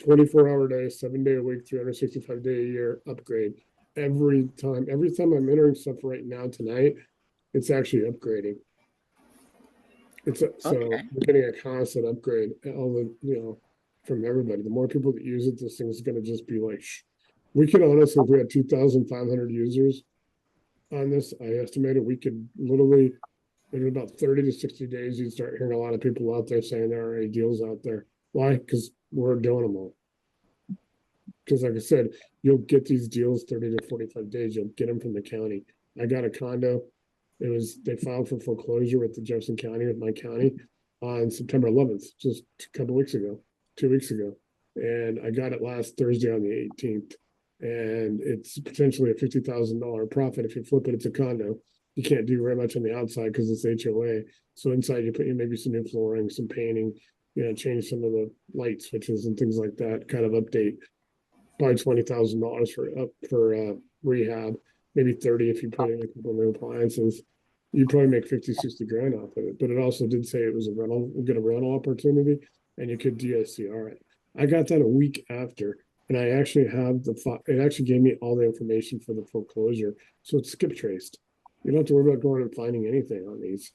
24-hour day, 7-day a week, 365-day a year upgrade. Every time I'm entering stuff right now tonight, it's actually upgrading. So we're getting a constant upgrade. All the from everybody. The more people that use it, this thing is going to just be like. We can honestly, if we had 2,500 users, on this. I estimated we could literally, in about 30 to 60 days, you'd start hearing a lot of people out there saying there are any deals out there. Why? Because we're doing them all. Because like I said, you'll get these deals 30 to 45 days. You'll get them from the county. I got a condo. They filed for foreclosure with the Jefferson County, with my county, on September 11th, just a couple weeks ago, 2 weeks ago. And I got it last Thursday on the 18th. And it's potentially a $50,000 profit. If you flip it, it's a condo. You can't do very much on the outside because it's HOA. So inside you put in maybe some new flooring, some painting, change some of the light switches and things like that, kind of update. Probably $20,000 for rehab, maybe 30 if you put in a couple new appliances. You'd probably make 50, 60 grand off of it. But it also did say it was a rental, get a rental opportunity, and you could DSCR it. I got that a week after, and I actually have it actually gave me all the information for the foreclosure. So it's skip traced. You don't have to worry about going and finding anything on these.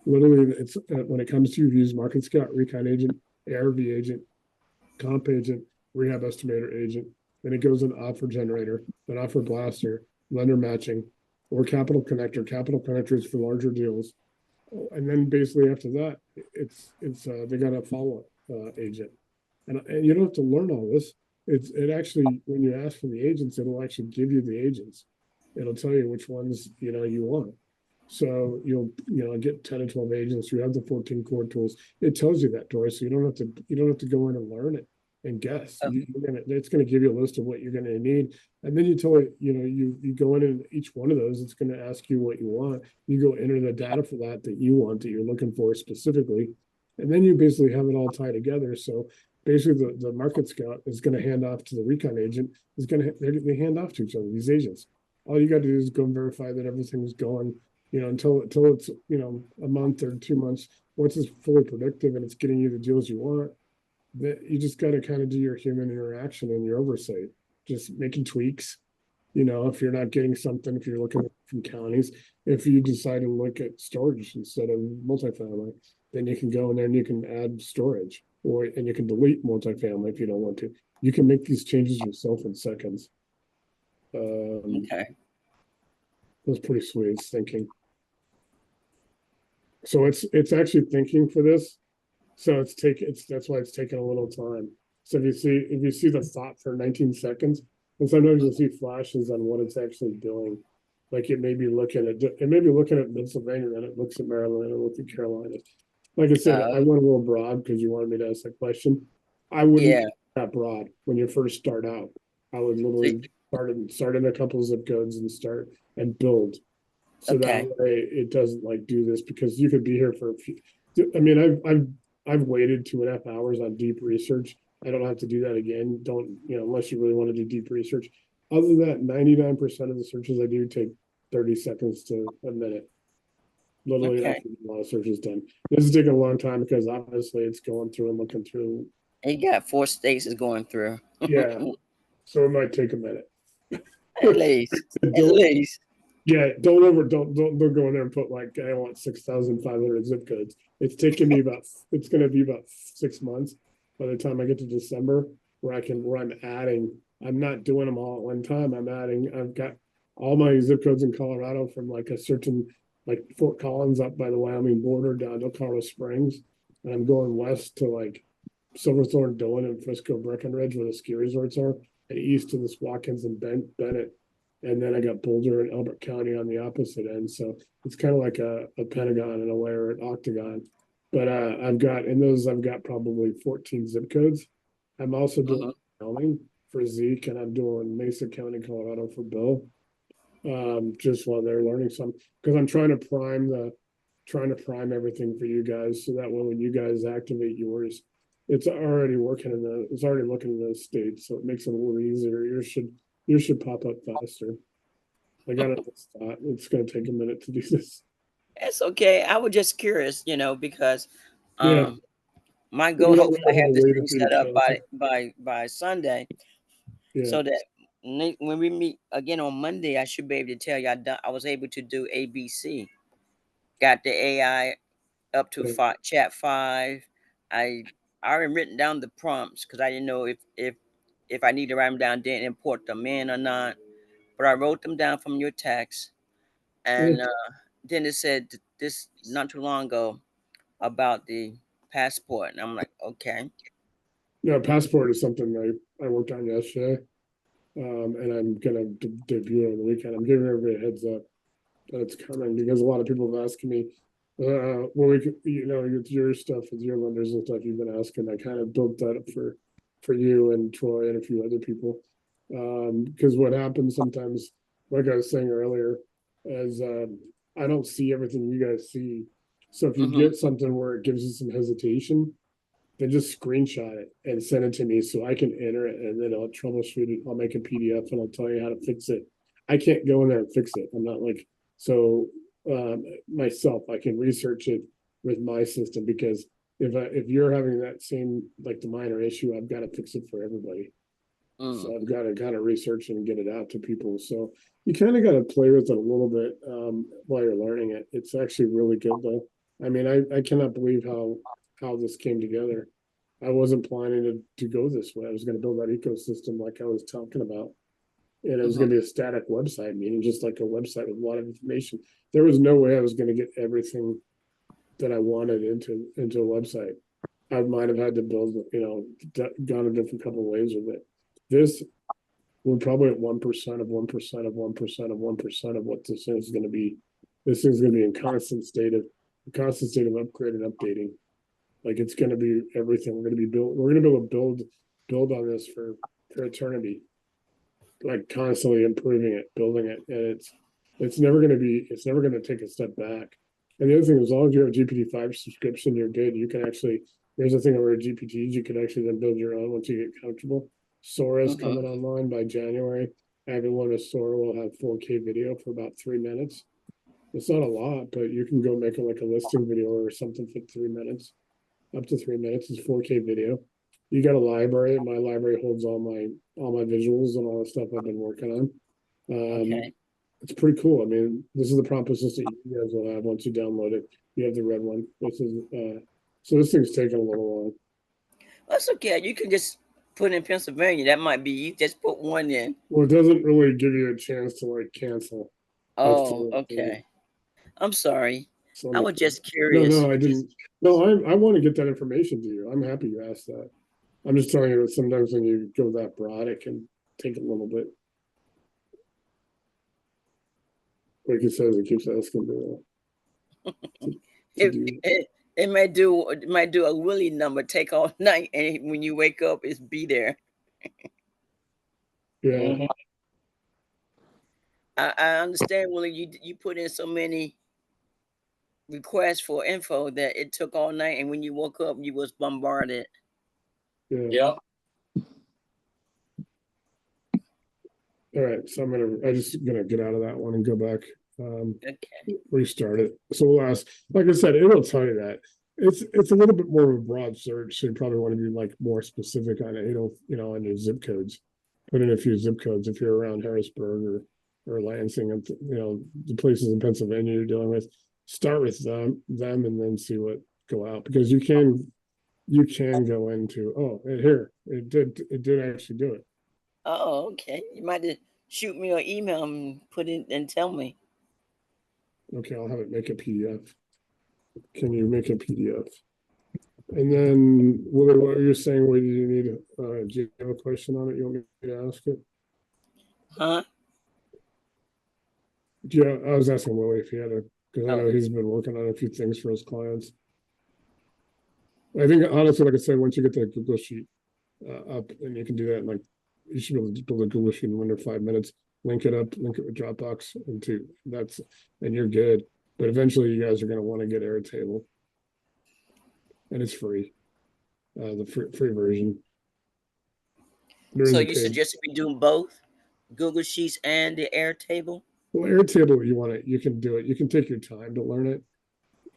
Literally, it's when it comes to use Market Scout, Recon Agent, ARV Agent, Comp Agent, Rehab Estimator Agent, then it goes in Offer Generator, then Offer Blaster, Lender Matching, or Capital Connector. Capital Connector is for larger deals. And then basically after that, it's they got a follow-up agent. And you don't have to learn all this. It actually, when you ask for the agents, it'll actually give you the agents. It'll tell you which ones you want. So you'll get 10 or 12 agents. You have the 14 core tools. It tells you that, Doris. So you don't have to go in and learn it and guess. It's going to give you a list of what you're going to need, and then you tell it. You go in, and each one of those, it's going to ask you what you want. You go enter the data for that you want, that you're looking for specifically, and then you basically have it all tied together. So basically, the Market Scout is going to hand off to the Recon Agent. They hand off to each other, these agents. All you got to do is go and verify that everything's going. Until it's a month or 2 months. Once it's fully predictive and it's getting you the deals you want, that you just got to kind of do your human interaction and your oversight, just making tweaks. If you're not getting something, if you're looking from counties, if you decide to look at storage instead of multifamily, then you can go in there and you can add storage, and you can delete multifamily if you don't want to. You can make these changes yourself in seconds. Okay. That's pretty sweet. It's thinking. So it's actually thinking for this. So that's why it's taking a little time. So if you see the thought for 19 seconds, and sometimes you'll see flashes on what it's actually doing. Like it may be looking at Pennsylvania, then it looks at Maryland, and it looks at Carolina. Like I said, I went a little broad because you wanted me to ask that question. I wouldn't go that broad when you first start out. I would literally start in a couple of zip codes and start and build. So that way it doesn't do this, because you could be here for a few. I mean, I've waited 2.5 hours on deep research. I don't have to do that again. Don't, unless you really want to do deep research. Other than that, 99% of the searches I do take 30 seconds to a minute. Literally, after a lot of searches done. This is taking a long time because obviously it's going through and looking through. And you got 4 states is going through. Yeah. So it might take a minute. At least. Yeah, don't go in there and put I want 6,500 zip codes. It's going to be about 6 months by the time I get to December, where I'm adding. I'm not doing them all at one time. I've got all my zip codes in Colorado from a certain, Fort Collins up by the Wyoming border down to Colorado Springs, and I'm going west to Silverthorne, Dillon, and Frisco, Breckenridge, where the ski resorts are, and east to the Watkins and Bennett. And then I got Boulder and Elbert County on the opposite end. So it's kind of like a pentagon in a way, or an octagon. But I've got probably 14 zip codes. I'm also doing Wyoming for Zeke, and I'm doing Mesa County, Colorado for Bill. Just while they're learning some, because I'm trying to prime everything for you guys, so that way when you guys activate yours, it's already looking in those states, so it makes it a little easier. Yours should pop up faster. I got it. It's going to take a minute to do this. It's okay. I was just curious, because my goal, hopefully I have this thing set up by Sunday, so that when we meet again on Monday, I should be able to tell you I was able to do ABC. Got the AI up to chat 5. I already written down the prompts because I didn't know if I need to write them down, then import them in or not. But I wrote them down from your text. And then it said this not too long ago about the passport, and I'm like, okay. Yeah, passport is something I worked on yesterday, and I'm gonna debut it on the weekend. I'm giving everybody a heads up that it's coming because a lot of people have asked me, well, we could, with your stuff, with your lenders and stuff, you've been asking. I kind of built that up for you and Troy and a few other people, because what happens sometimes, like I was saying earlier, is I don't see everything you guys see. So if you get something where it gives you some hesitation, then just screenshot it and send it to me so I can enter it, and then I'll troubleshoot it. I'll make a PDF and I'll tell you how to fix it. I can't go in there and fix it. I'm not like, so myself, I can research it with my system, because if you're having that same, like, the minor issue, I've got to fix it for everybody. So I've got to kind of research it and get it out to people. So you kind of got to play with it a little bit while you're learning it. It's actually really good though. I mean, I cannot believe how this came together. I wasn't planning to go this way. I was going to build that ecosystem like I was talking about. And it was going to be a static website, meaning just like a website with a lot of information. There was no way I was going to get everything that I wanted into a website. I might have had to build, gone a different couple of ways with it. This, we're probably at 1% of 1% of 1% of 1% of what this is going to be. This thing's going to be in constant state of upgrade and updating. Like, it's going to be everything. We're going to be able to build on this for eternity. Like, constantly improving it, building it, and it's never going to take a step back. And the other thing, as long as you have a GPT-5 subscription, you're good. You can actually, there's a thing over GPTs, you can actually then build your own once you get comfortable. Sora's coming online by January. Everyone with Sora will have 4K video for about 3 minutes. It's not a lot, but you can go make it like a listing video or something for 3 minutes. Up to 3 minutes is 4K video. You got a library. My library holds all my visuals and all the stuff I've been working on. Okay. It's pretty cool. I mean, this is the prompt assistant you guys will have once you download it. You have the red one. This is so this thing's taking a little long. That's okay. You can just put in Pennsylvania. That might be, you just put one in. Well, it doesn't really give you a chance to like cancel. Oh, okay. I'm sorry. So I was just curious. No, I didn't. No, I want to get that information to you. I'm happy you asked that. I'm just telling you that sometimes when you go that broad, it can take a little bit. Like it says, it keeps asking me. It might do a Willie number, take all night, and when you wake up, it's be there. Yeah. I understand, Willie. You put in so many requests for info that it took all night, and when you woke up, you was bombarded. Yeah. All right, so I'm just gonna get out of that one and go back. Okay. Restart it. So we'll ask, like I said, it'll tell you that. It's a little bit more of a broad search, so you probably want to be like more specific on it. It'll, on your zip codes. Put in a few zip codes if you're around Harrisburg or Lansing, and the places in Pennsylvania you're dealing with. Start with them and then see what go out, because you can go into, it did actually do it. Oh, okay. You might just shoot me or email and put in and tell me. Okay, I'll have it make a PDF. Can you make a PDF? And then, Willie, what are you saying? What do you need? Do you have a question on it? You want me to ask it? Huh? Yeah, I was asking Willie if he had because I know he's been working on a few things for his clients. I think, honestly, like I said, once you get that Google Sheet up, and you can do that, like, you should be able to build a Google Sheet in under 5 minutes, link it with Dropbox, and you're good. But eventually you guys are going to want to get Airtable, and it's free, the free version. So you suggest we do both, Google Sheets and the Airtable? Well, Airtable, you can do it. You can take your time to learn it.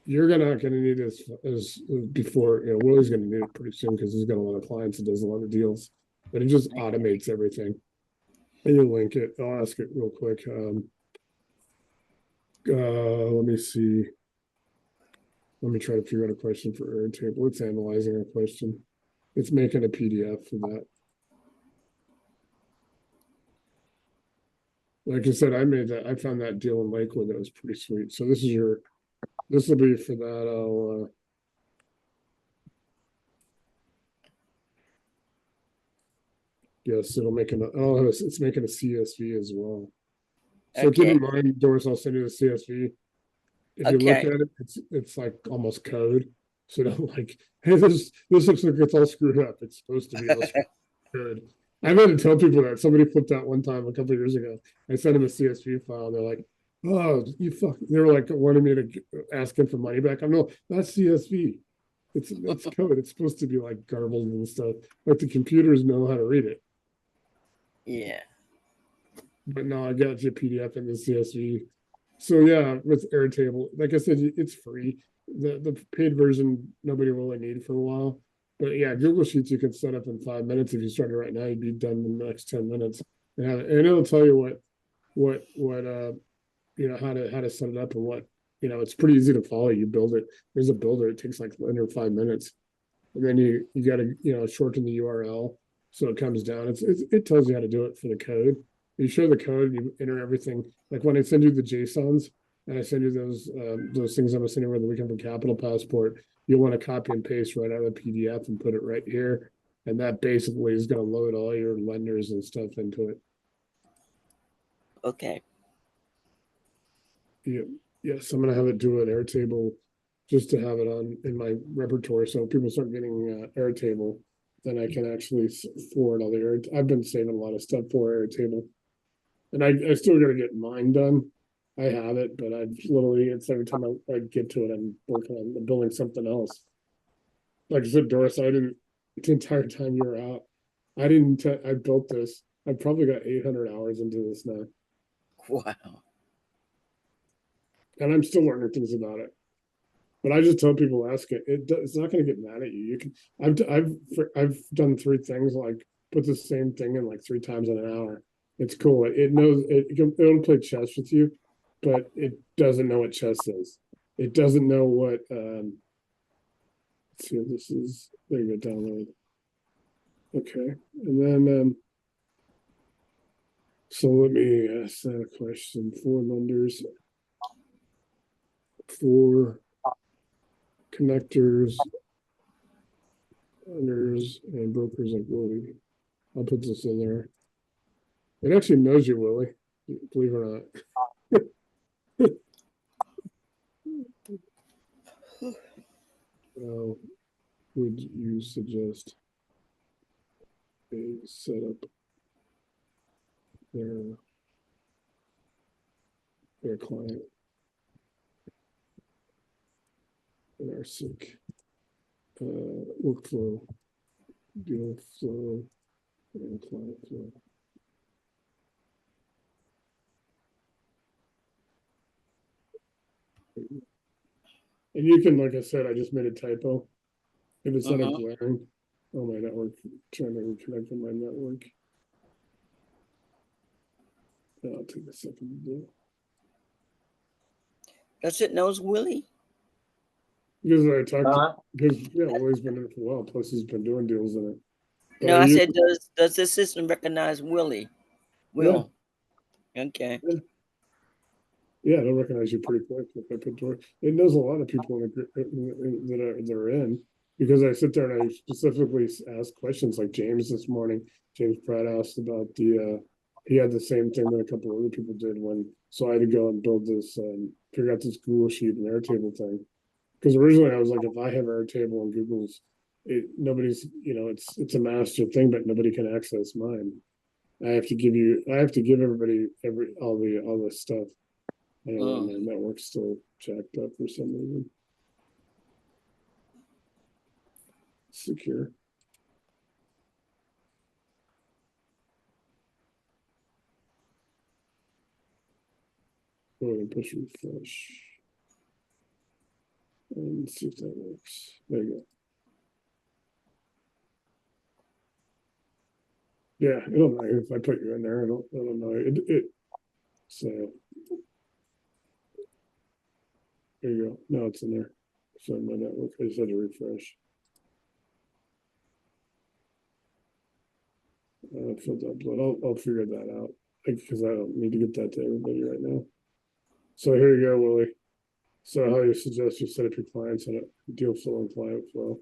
You're not going to need this as before. Willie's going to need it pretty soon because he's got a lot of clients and does a lot of deals. But it just automates everything. And you link it. I'll ask it real quick. Let me see. Let me try to figure out a question for Airtable. It's analyzing a question. It's making a PDF for that. like I said, I found that deal in Lakewood that was pretty sweet. So this will be for that. Yes, it's making a CSV as well. So keep Okay. in mind, Doris, I'll send you the CSV. If you look Okay. at it, it's like almost code. So don't like, hey, this looks like it's all screwed up. It's supposed to be all good. I've had to tell people that. Somebody flipped out one time a couple of years ago. I sent them a CSV file. And they're like, "Oh, you fuck!" They were like wanting me to ask him for money back. I'm no, that's CSV. It's code. It's supposed to be like garbled and stuff. Like the computers know how to read it. Yeah. But no, I got your PDF and the CSV. So yeah, with Airtable, like I said, it's free. The paid version nobody really need for a while. But yeah, Google Sheets you can set up in 5 minutes. If you started right now, you'd be done in the next 10 minutes. And it'll tell you what how to set it up and what it's pretty easy to follow. You build it. There's a builder, it takes like under 5 minutes. And then you gotta shorten the URL so it comes down. It tells you how to do it for the code. You show the code, you enter everything. Like when I send you the JSONs and I send you those things I'm sending over the weekend for Capital Passport, you'll want to copy and paste right out of the PDF and put it right here. And that basically is going to load all your lenders and stuff into it. Okay. Yeah. Yes, I'm going to have it do an Airtable just to have it on in my repertoire. So if people start getting Airtable, then I can actually forward all the Air. I've been saving a lot of stuff for Airtable. And I still got to get mine done. I have it, but it's every time I get to it, I'm working on building something else. Like I said, Doris, I didn't, the entire time you were out, I built this. I probably got 800 hours into this now. Wow. And I'm still learning things about it. But I just tell people, ask it. It's not going to get mad at you. You can. I've done 3 things like put the same thing in like 3 times in an hour. It's cool. It knows it'll play chess with you, but it doesn't know what chess is. It doesn't know what. Let's see if this is. There you go. Download. Okay, and then so let me ask that a question. 4 lenders, 4 connectors, lenders, and brokers like Willie. I'll put this in there. It actually knows you, Willie, believe it or not. How would you suggest they set up their client in RCIC workflow, deal flow, and client flow? And you can, like I said, I just made a typo. If it's not a glaring, oh, my network, trying to reconnect with my network. I'll take a second to do. Does it knows Willie? Because I talked because Willie's been in it for a while. Plus, he's been doing deals in it. But No, I said, does the system recognize Willie? Will. Yeah. Okay. Yeah, it'll recognize you pretty quick if I put door. It knows a lot of people that are in because I sit there and I specifically ask questions like James this morning. James Pratt asked about he had the same thing that a couple of other people did so I had to go and build this, figure out this Google Sheet and Airtable thing. Because originally I was like, if I have Airtable and Google's, nobody's, it's a master thing, but nobody can access mine. I have to give everybody all this stuff. I don't know, my network's still jacked up for some reason. Secure. Go ahead and push refresh. And see if that works. There you go. Yeah, it'll know if I put you in there. It'll know. So there you go. Now it's in there. So my network, I just had to refresh. Filter upload. I'll figure that out. because I don't need to get that to everybody right now. So here you go, Willie. So how you suggest you set up your clients on a deal flow and client flow?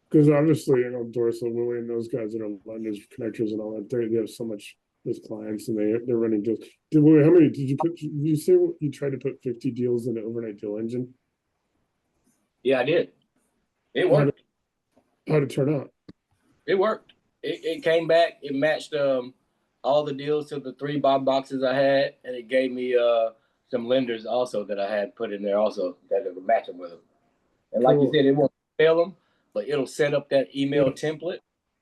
Because obviously, you know, Dorsey, Willie, and those guys that are lenders, connectors, and all that, they have so much with clients, and they're running deals. Willie, how many did you put? You say you tried to put 50 deals in an overnight deal engine? Yeah, I did. It worked. How'd it turn out? It worked. It came back. It matched all the deals to the 3 buy boxes I had, and it gave me some lenders also that I had put in there also that would match them with them. And like you said, it won't fail them, but it'll set up that email template.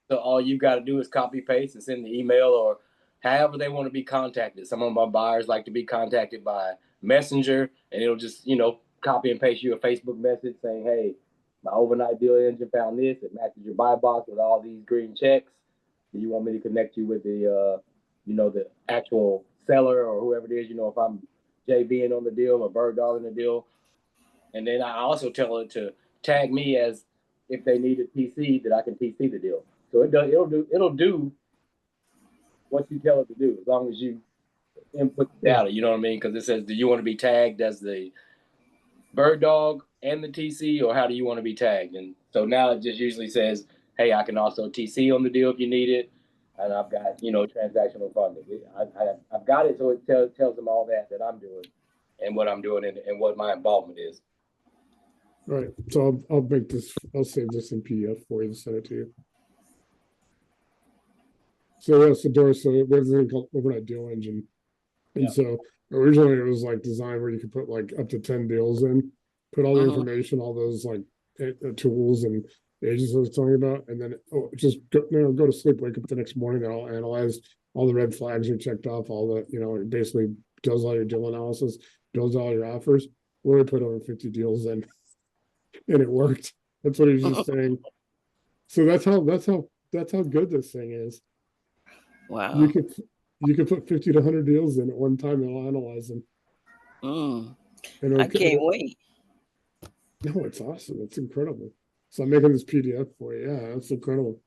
So all you got to do is copy paste and send the email or however they want to be contacted. Some of my buyers like to be contacted by Messenger, and it'll just, you know, copy and paste you a Facebook message saying, hey, my overnight deal engine found this. It matches your buy box with all these green checks. Do you want me to connect you with the, you know, the actual seller or whoever it is? You know, if I'm JVing on the deal or bird dogging the deal. And then I also tell it to tag me as if they need a TC that I can TC the deal. So it'll do what you tell it to do as long as you input the data. You know what I mean? Because it says, do you want to be tagged as the bird dog and the TC, or how do you want to be tagged? And so now it just usually says, hey, I can also TC on the deal if you need it. And I've got, you know, transactional funding. I've got it so it tells them all that I'm doing and what I'm doing and what my involvement is. Right. So I'll make this, I'll save this in PDF for you and send it to you. So that's the door. So there's a thing called overnight deal engine. And so originally it was like designed where you could put like up to 10 deals in, put all the information, all those like tools and agents I was telling you about, and then just go to sleep, wake up the next morning, and I'll analyze all the red flags are checked off, all the, you know, it basically does all your deal analysis, builds all your offers. We put over 50 deals in, and it worked. That's what he's just saying. So that's how good this thing is. Wow. You could put 50 to 100 deals in at one time, and I'll analyze them. I can't wait. No, it's awesome. It's incredible. So I'm making this PDF for you. Yeah, that's incredible.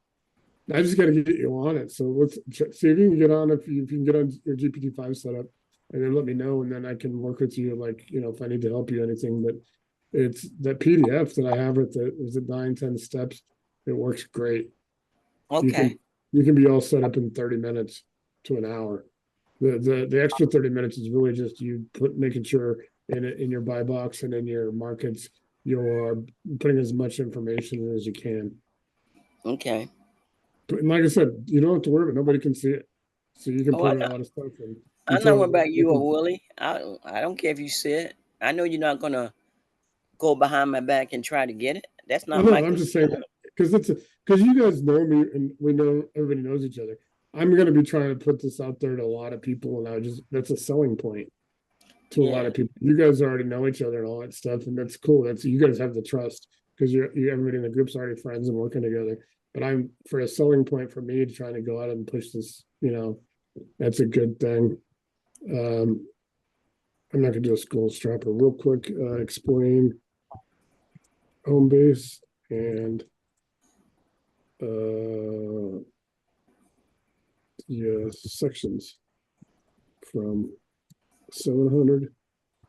I just got to get you on it. So let's see if you can get on. If you can get on your GPT-5 setup, and then let me know, and then I can work with you. Like, you know, if I need to help you anything. But it's that PDF that I have with it. Is it 9-10 steps? It works great. Okay. You can be all set up in 30 minutes to an hour. The extra 30 minutes is really just you making sure in your buy box and in your markets you're putting as much information as you can. Okay. But like I said, you don't have to worry about it. Nobody can see it, so you can put a lot of stuff in. I know about you or Willie. I don't care if you see it. I know you're not gonna go behind my back and try to get it. That's not my. I'm just saying because you guys know me and we know everybody knows each other. I'm going to be trying to put this out there to a lot of people, and that's a selling point to a lot of people. You guys already know each other and all that stuff, and that's cool. That's you guys have the trust because everybody in the group's already friends and working together. But I'm for a selling point for me to trying to go out and push this. You know, that's a good thing. I'm not going to do a school strapper real quick. Explain home base and sections from 700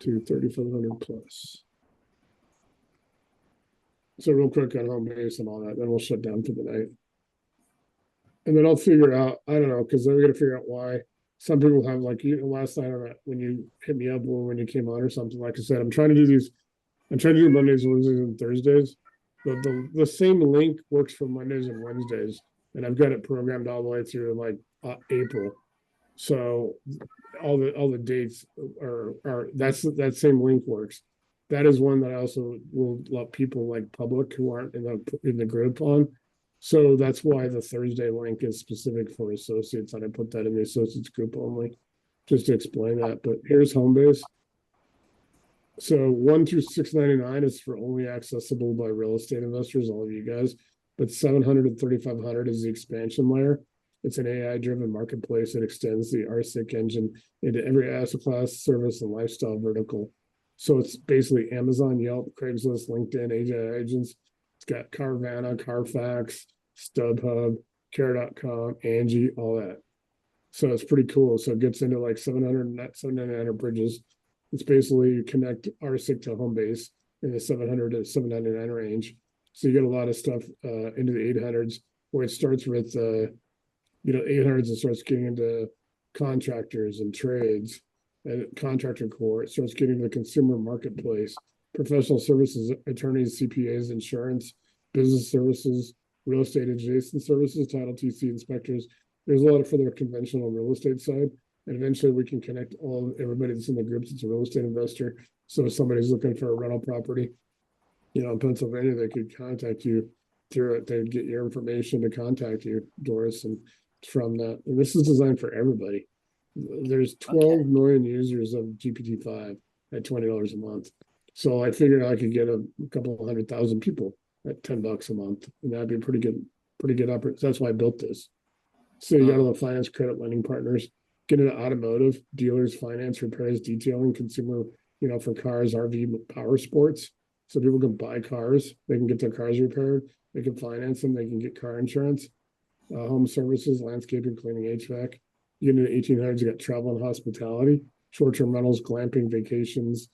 to 3,500 plus. So real quick on home base and all that, then we'll shut down for the night. And then I'll figure out, I don't know, because then we got to figure out why some people have, like, you know, last night when you hit me up or when you came on or something, like I said, I'm trying to do Mondays, Wednesdays, and Thursdays. The same link works for Mondays and Wednesdays, and I've got it programmed all the way through like April. So all the dates are that same link works. That is one that I also will let people like public who aren't in the group on. So that's why the Thursday link is specific for associates, and I put that in the associates group only, just to explain that. But here's Homebase. So 1 through 699 is for only accessible by real estate investors, all of you guys. But 700 and 3,500 is the expansion layer. It's an AI-driven marketplace that extends the RCIC engine into every asset class, service, and lifestyle vertical. So it's basically Amazon, Yelp, Craigslist, LinkedIn, agents. It's got Carvana, Carfax, StubHub, Care.com, Angie, all that. So it's pretty cool. So it gets into like 799 bridges. It's basically you connect RCIC to home base in the 700 to 799 range. So you get a lot of stuff into the 800s, where it starts with 800s, and starts getting into contractors and trades and contractor core. It starts getting to the consumer marketplace, professional services, attorneys, CPAs, insurance, business services, real estate adjacent services, title, TC inspectors. There's a lot of further conventional real estate side. And eventually we can connect everybody that's in the groups that's a real estate investor. So if somebody's looking for a rental property, in Pennsylvania, they could contact you through it. They'd get your information to contact you, Doris, and from that. And this is designed for everybody. There's 12 million users of GPT-5 at $20 a month. So I figured I could get a couple of 100,000 people at $10 a month, and that'd be pretty good opportunity. That's why I built this. So you got all the finance, credit, lending partners, get into automotive, dealers, finance, repairs, detailing, consumer, for cars, RV, power sports. So people can buy cars, they can get their cars repaired, they can finance them, they can get car insurance, home services, landscaping, cleaning, HVAC. You get into the 1800s, you got travel and hospitality, short-term rentals, glamping, vacations,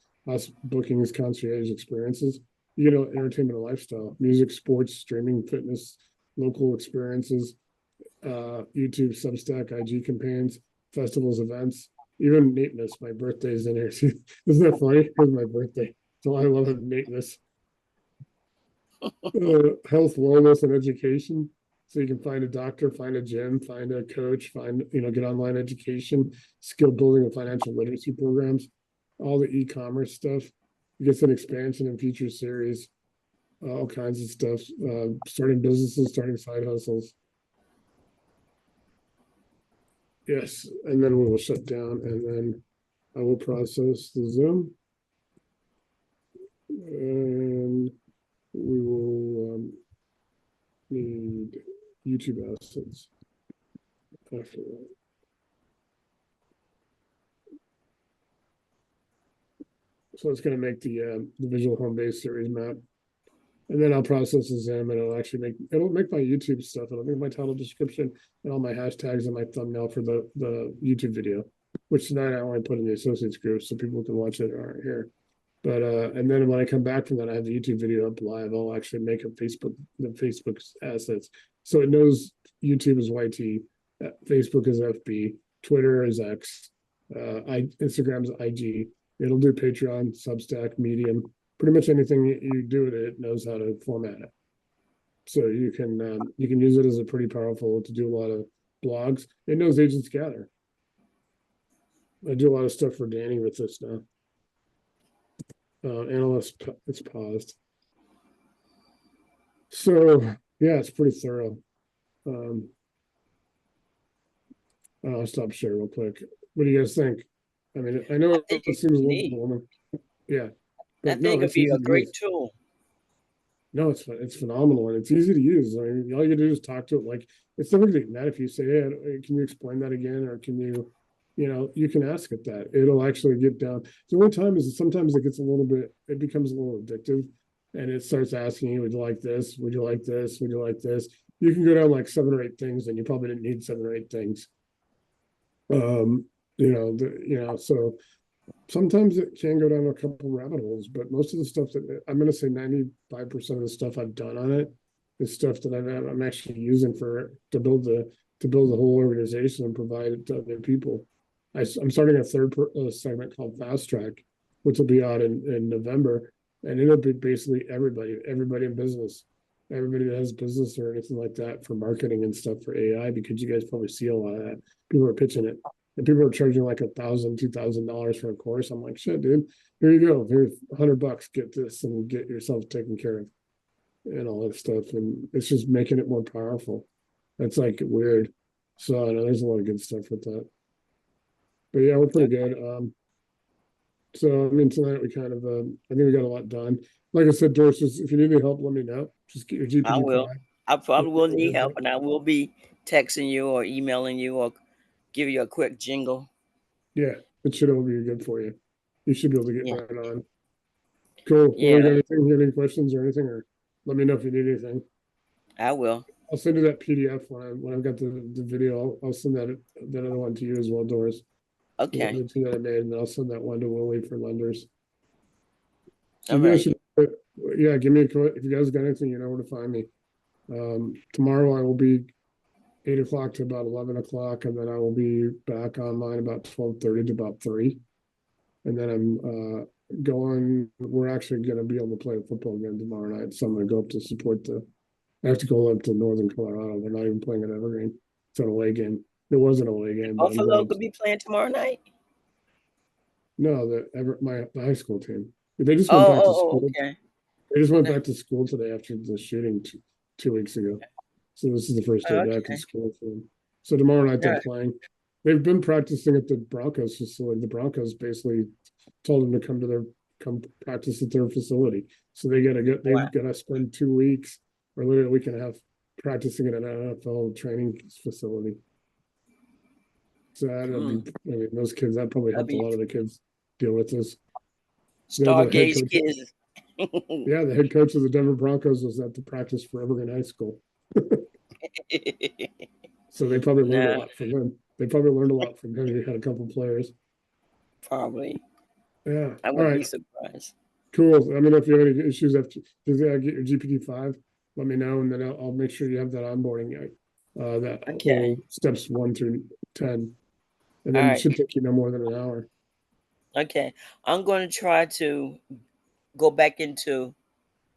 bookings, concierge experiences. Entertainment and lifestyle, music, sports, streaming, fitness, local experiences, YouTube, Substack, IG campaigns, festivals, events, even neatness. My birthday's in here. Isn't that funny? Here's my birthday. So I love it, neatness. Health, wellness, and education. So you can find a doctor, find a gym, find a coach, get online education, skill building and financial literacy programs, all the e-commerce stuff. You get some expansion and feature series, all kinds of stuff, starting businesses, starting side hustles. Yes, and then we will shut down, and then I will process the Zoom, and we will need YouTube assets after that. So it's going to make the visual home base series map, and then I'll process the Zoom, and it'll make my YouTube stuff. It'll make my title description and all my hashtags and my thumbnail for the YouTube video, which tonight I only put in the associates group so people can watch it aren't here. But and then when I come back from that, I have the YouTube video up live. I'll actually make the Facebook assets, so it knows YouTube is YT, Facebook is FB, Twitter is X, Instagram is IG. It'll do Patreon, Substack, Medium, pretty much anything you do with it, it knows how to format it. So you can use it as a pretty powerful to do a lot of blogs. It knows Agents Gather. I do a lot of stuff for Danny with this now. Analyst, it's paused. So yeah, it's pretty thorough. I'll stop share real quick. What do you guys think? I mean, I know it seems a little boring. Yeah. I think it'd be a great tool. No, it's phenomenal, and it's easy to use. I mean, all you do is talk to it. Like, it's never gonna get mad if you say, "Hey, can you explain that again?" Or can you, you can ask it that. It'll actually get down. The only time is sometimes it becomes a little addictive, and it starts asking you, "Would you like this? Would you like this? Would you like this?" You can go down like 7 or 8 things, and you probably didn't need 7 or 8 things. So sometimes it can go down a couple rabbit holes, but most of the stuff that I'm going to say 95% of the stuff I've done on it is stuff that I'm actually using to build the whole organization and provide it to other people. I'm starting a third segment called Fast Track, which will be out in November, and it'll be basically everybody in business, everybody that has business or anything like that for marketing and stuff for AI, because you guys probably see a lot of that. People are pitching it. And people are charging like $1,000, $2,000 for a course. I'm like, shit, dude, here you go. Here's $100, get this and get yourself taken care of and all that stuff. And it's just making it more powerful. That's like weird. So I know there's a lot of good stuff with that. But yeah, we're pretty good. So I mean, tonight we kind of, I think we got a lot done. Like I said, Doris, if you need any help, let me know. Just get your GPT. I will. I probably will need help, and I will be texting you or emailing you or give you a quick jingle. Yeah, it should all be good for you. You should be able to get right on. Cool. Yeah. Well, you got any questions or anything, or let me know if you need anything. I will. I'll send you that PDF when I've got the video. I'll send that other one to you as well, Doris. Okay. The two that I made, and I'll send that one to Willie for lenders. So All you guys right. should, yeah, give me a call if you guys got anything. You know where to find me. Tomorrow I will be 8 o'clock to about 11 o'clock, and then I will be back online about 12:30 to about 3. And then I'm we're actually going to be able to play football again tomorrow night. So I'm going to go up to support I have to go up to Northern Colorado. They're not even playing at Evergreen. It's an away game. It was an away game. But I'm Buffalo going could be playing tomorrow night. No, the high school team. They just went back to school. Okay. They just went back to school today after the shooting 2 weeks ago. So this is the first day back in school for them. So tomorrow night they're playing. They've been practicing at the Broncos facility. The Broncos basically told them to come practice at their facility. So they've got to spend 2 weeks or literally a week and a half practicing at an NFL training facility. So those kids, that probably helped a lot of the kids deal with this. Stargaze kids. Yeah, the head coach of the Denver Broncos was at the practice for Evergreen High School. So they probably learned a lot from him. They probably learned a lot from him. He had a couple players. Probably. Yeah. I wouldn't be surprised. Cool. I mean, if you have any issues after get your GPT-5, let me know, and then I'll make sure you have that onboarding. Whole steps 1 through 10, and then it should take you no more than an hour. Okay, I'm going to try to go back into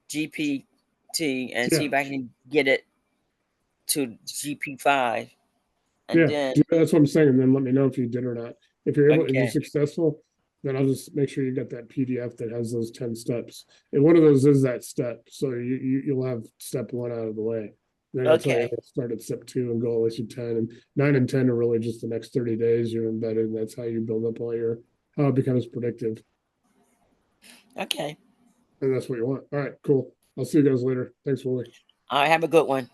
GPT and see if I can get it to GP5. And then that's what I'm saying. And then let me know if you did or not. If you're able, if you're successful, then I'll just make sure you get that PDF that has those 10 steps. And one of those is that step. So you'll have step 1 out of the way. Then I'll tell you how to start at step 2 and go all the way to 10. And 9 and 10 are really just the next 30 days you're embedded. And that's how you build up how it becomes predictive. Okay. And that's what you want. All right, cool. I'll see you guys later. Thanks, Willie. All right, have a good one.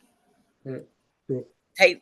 All right, cool. Hey.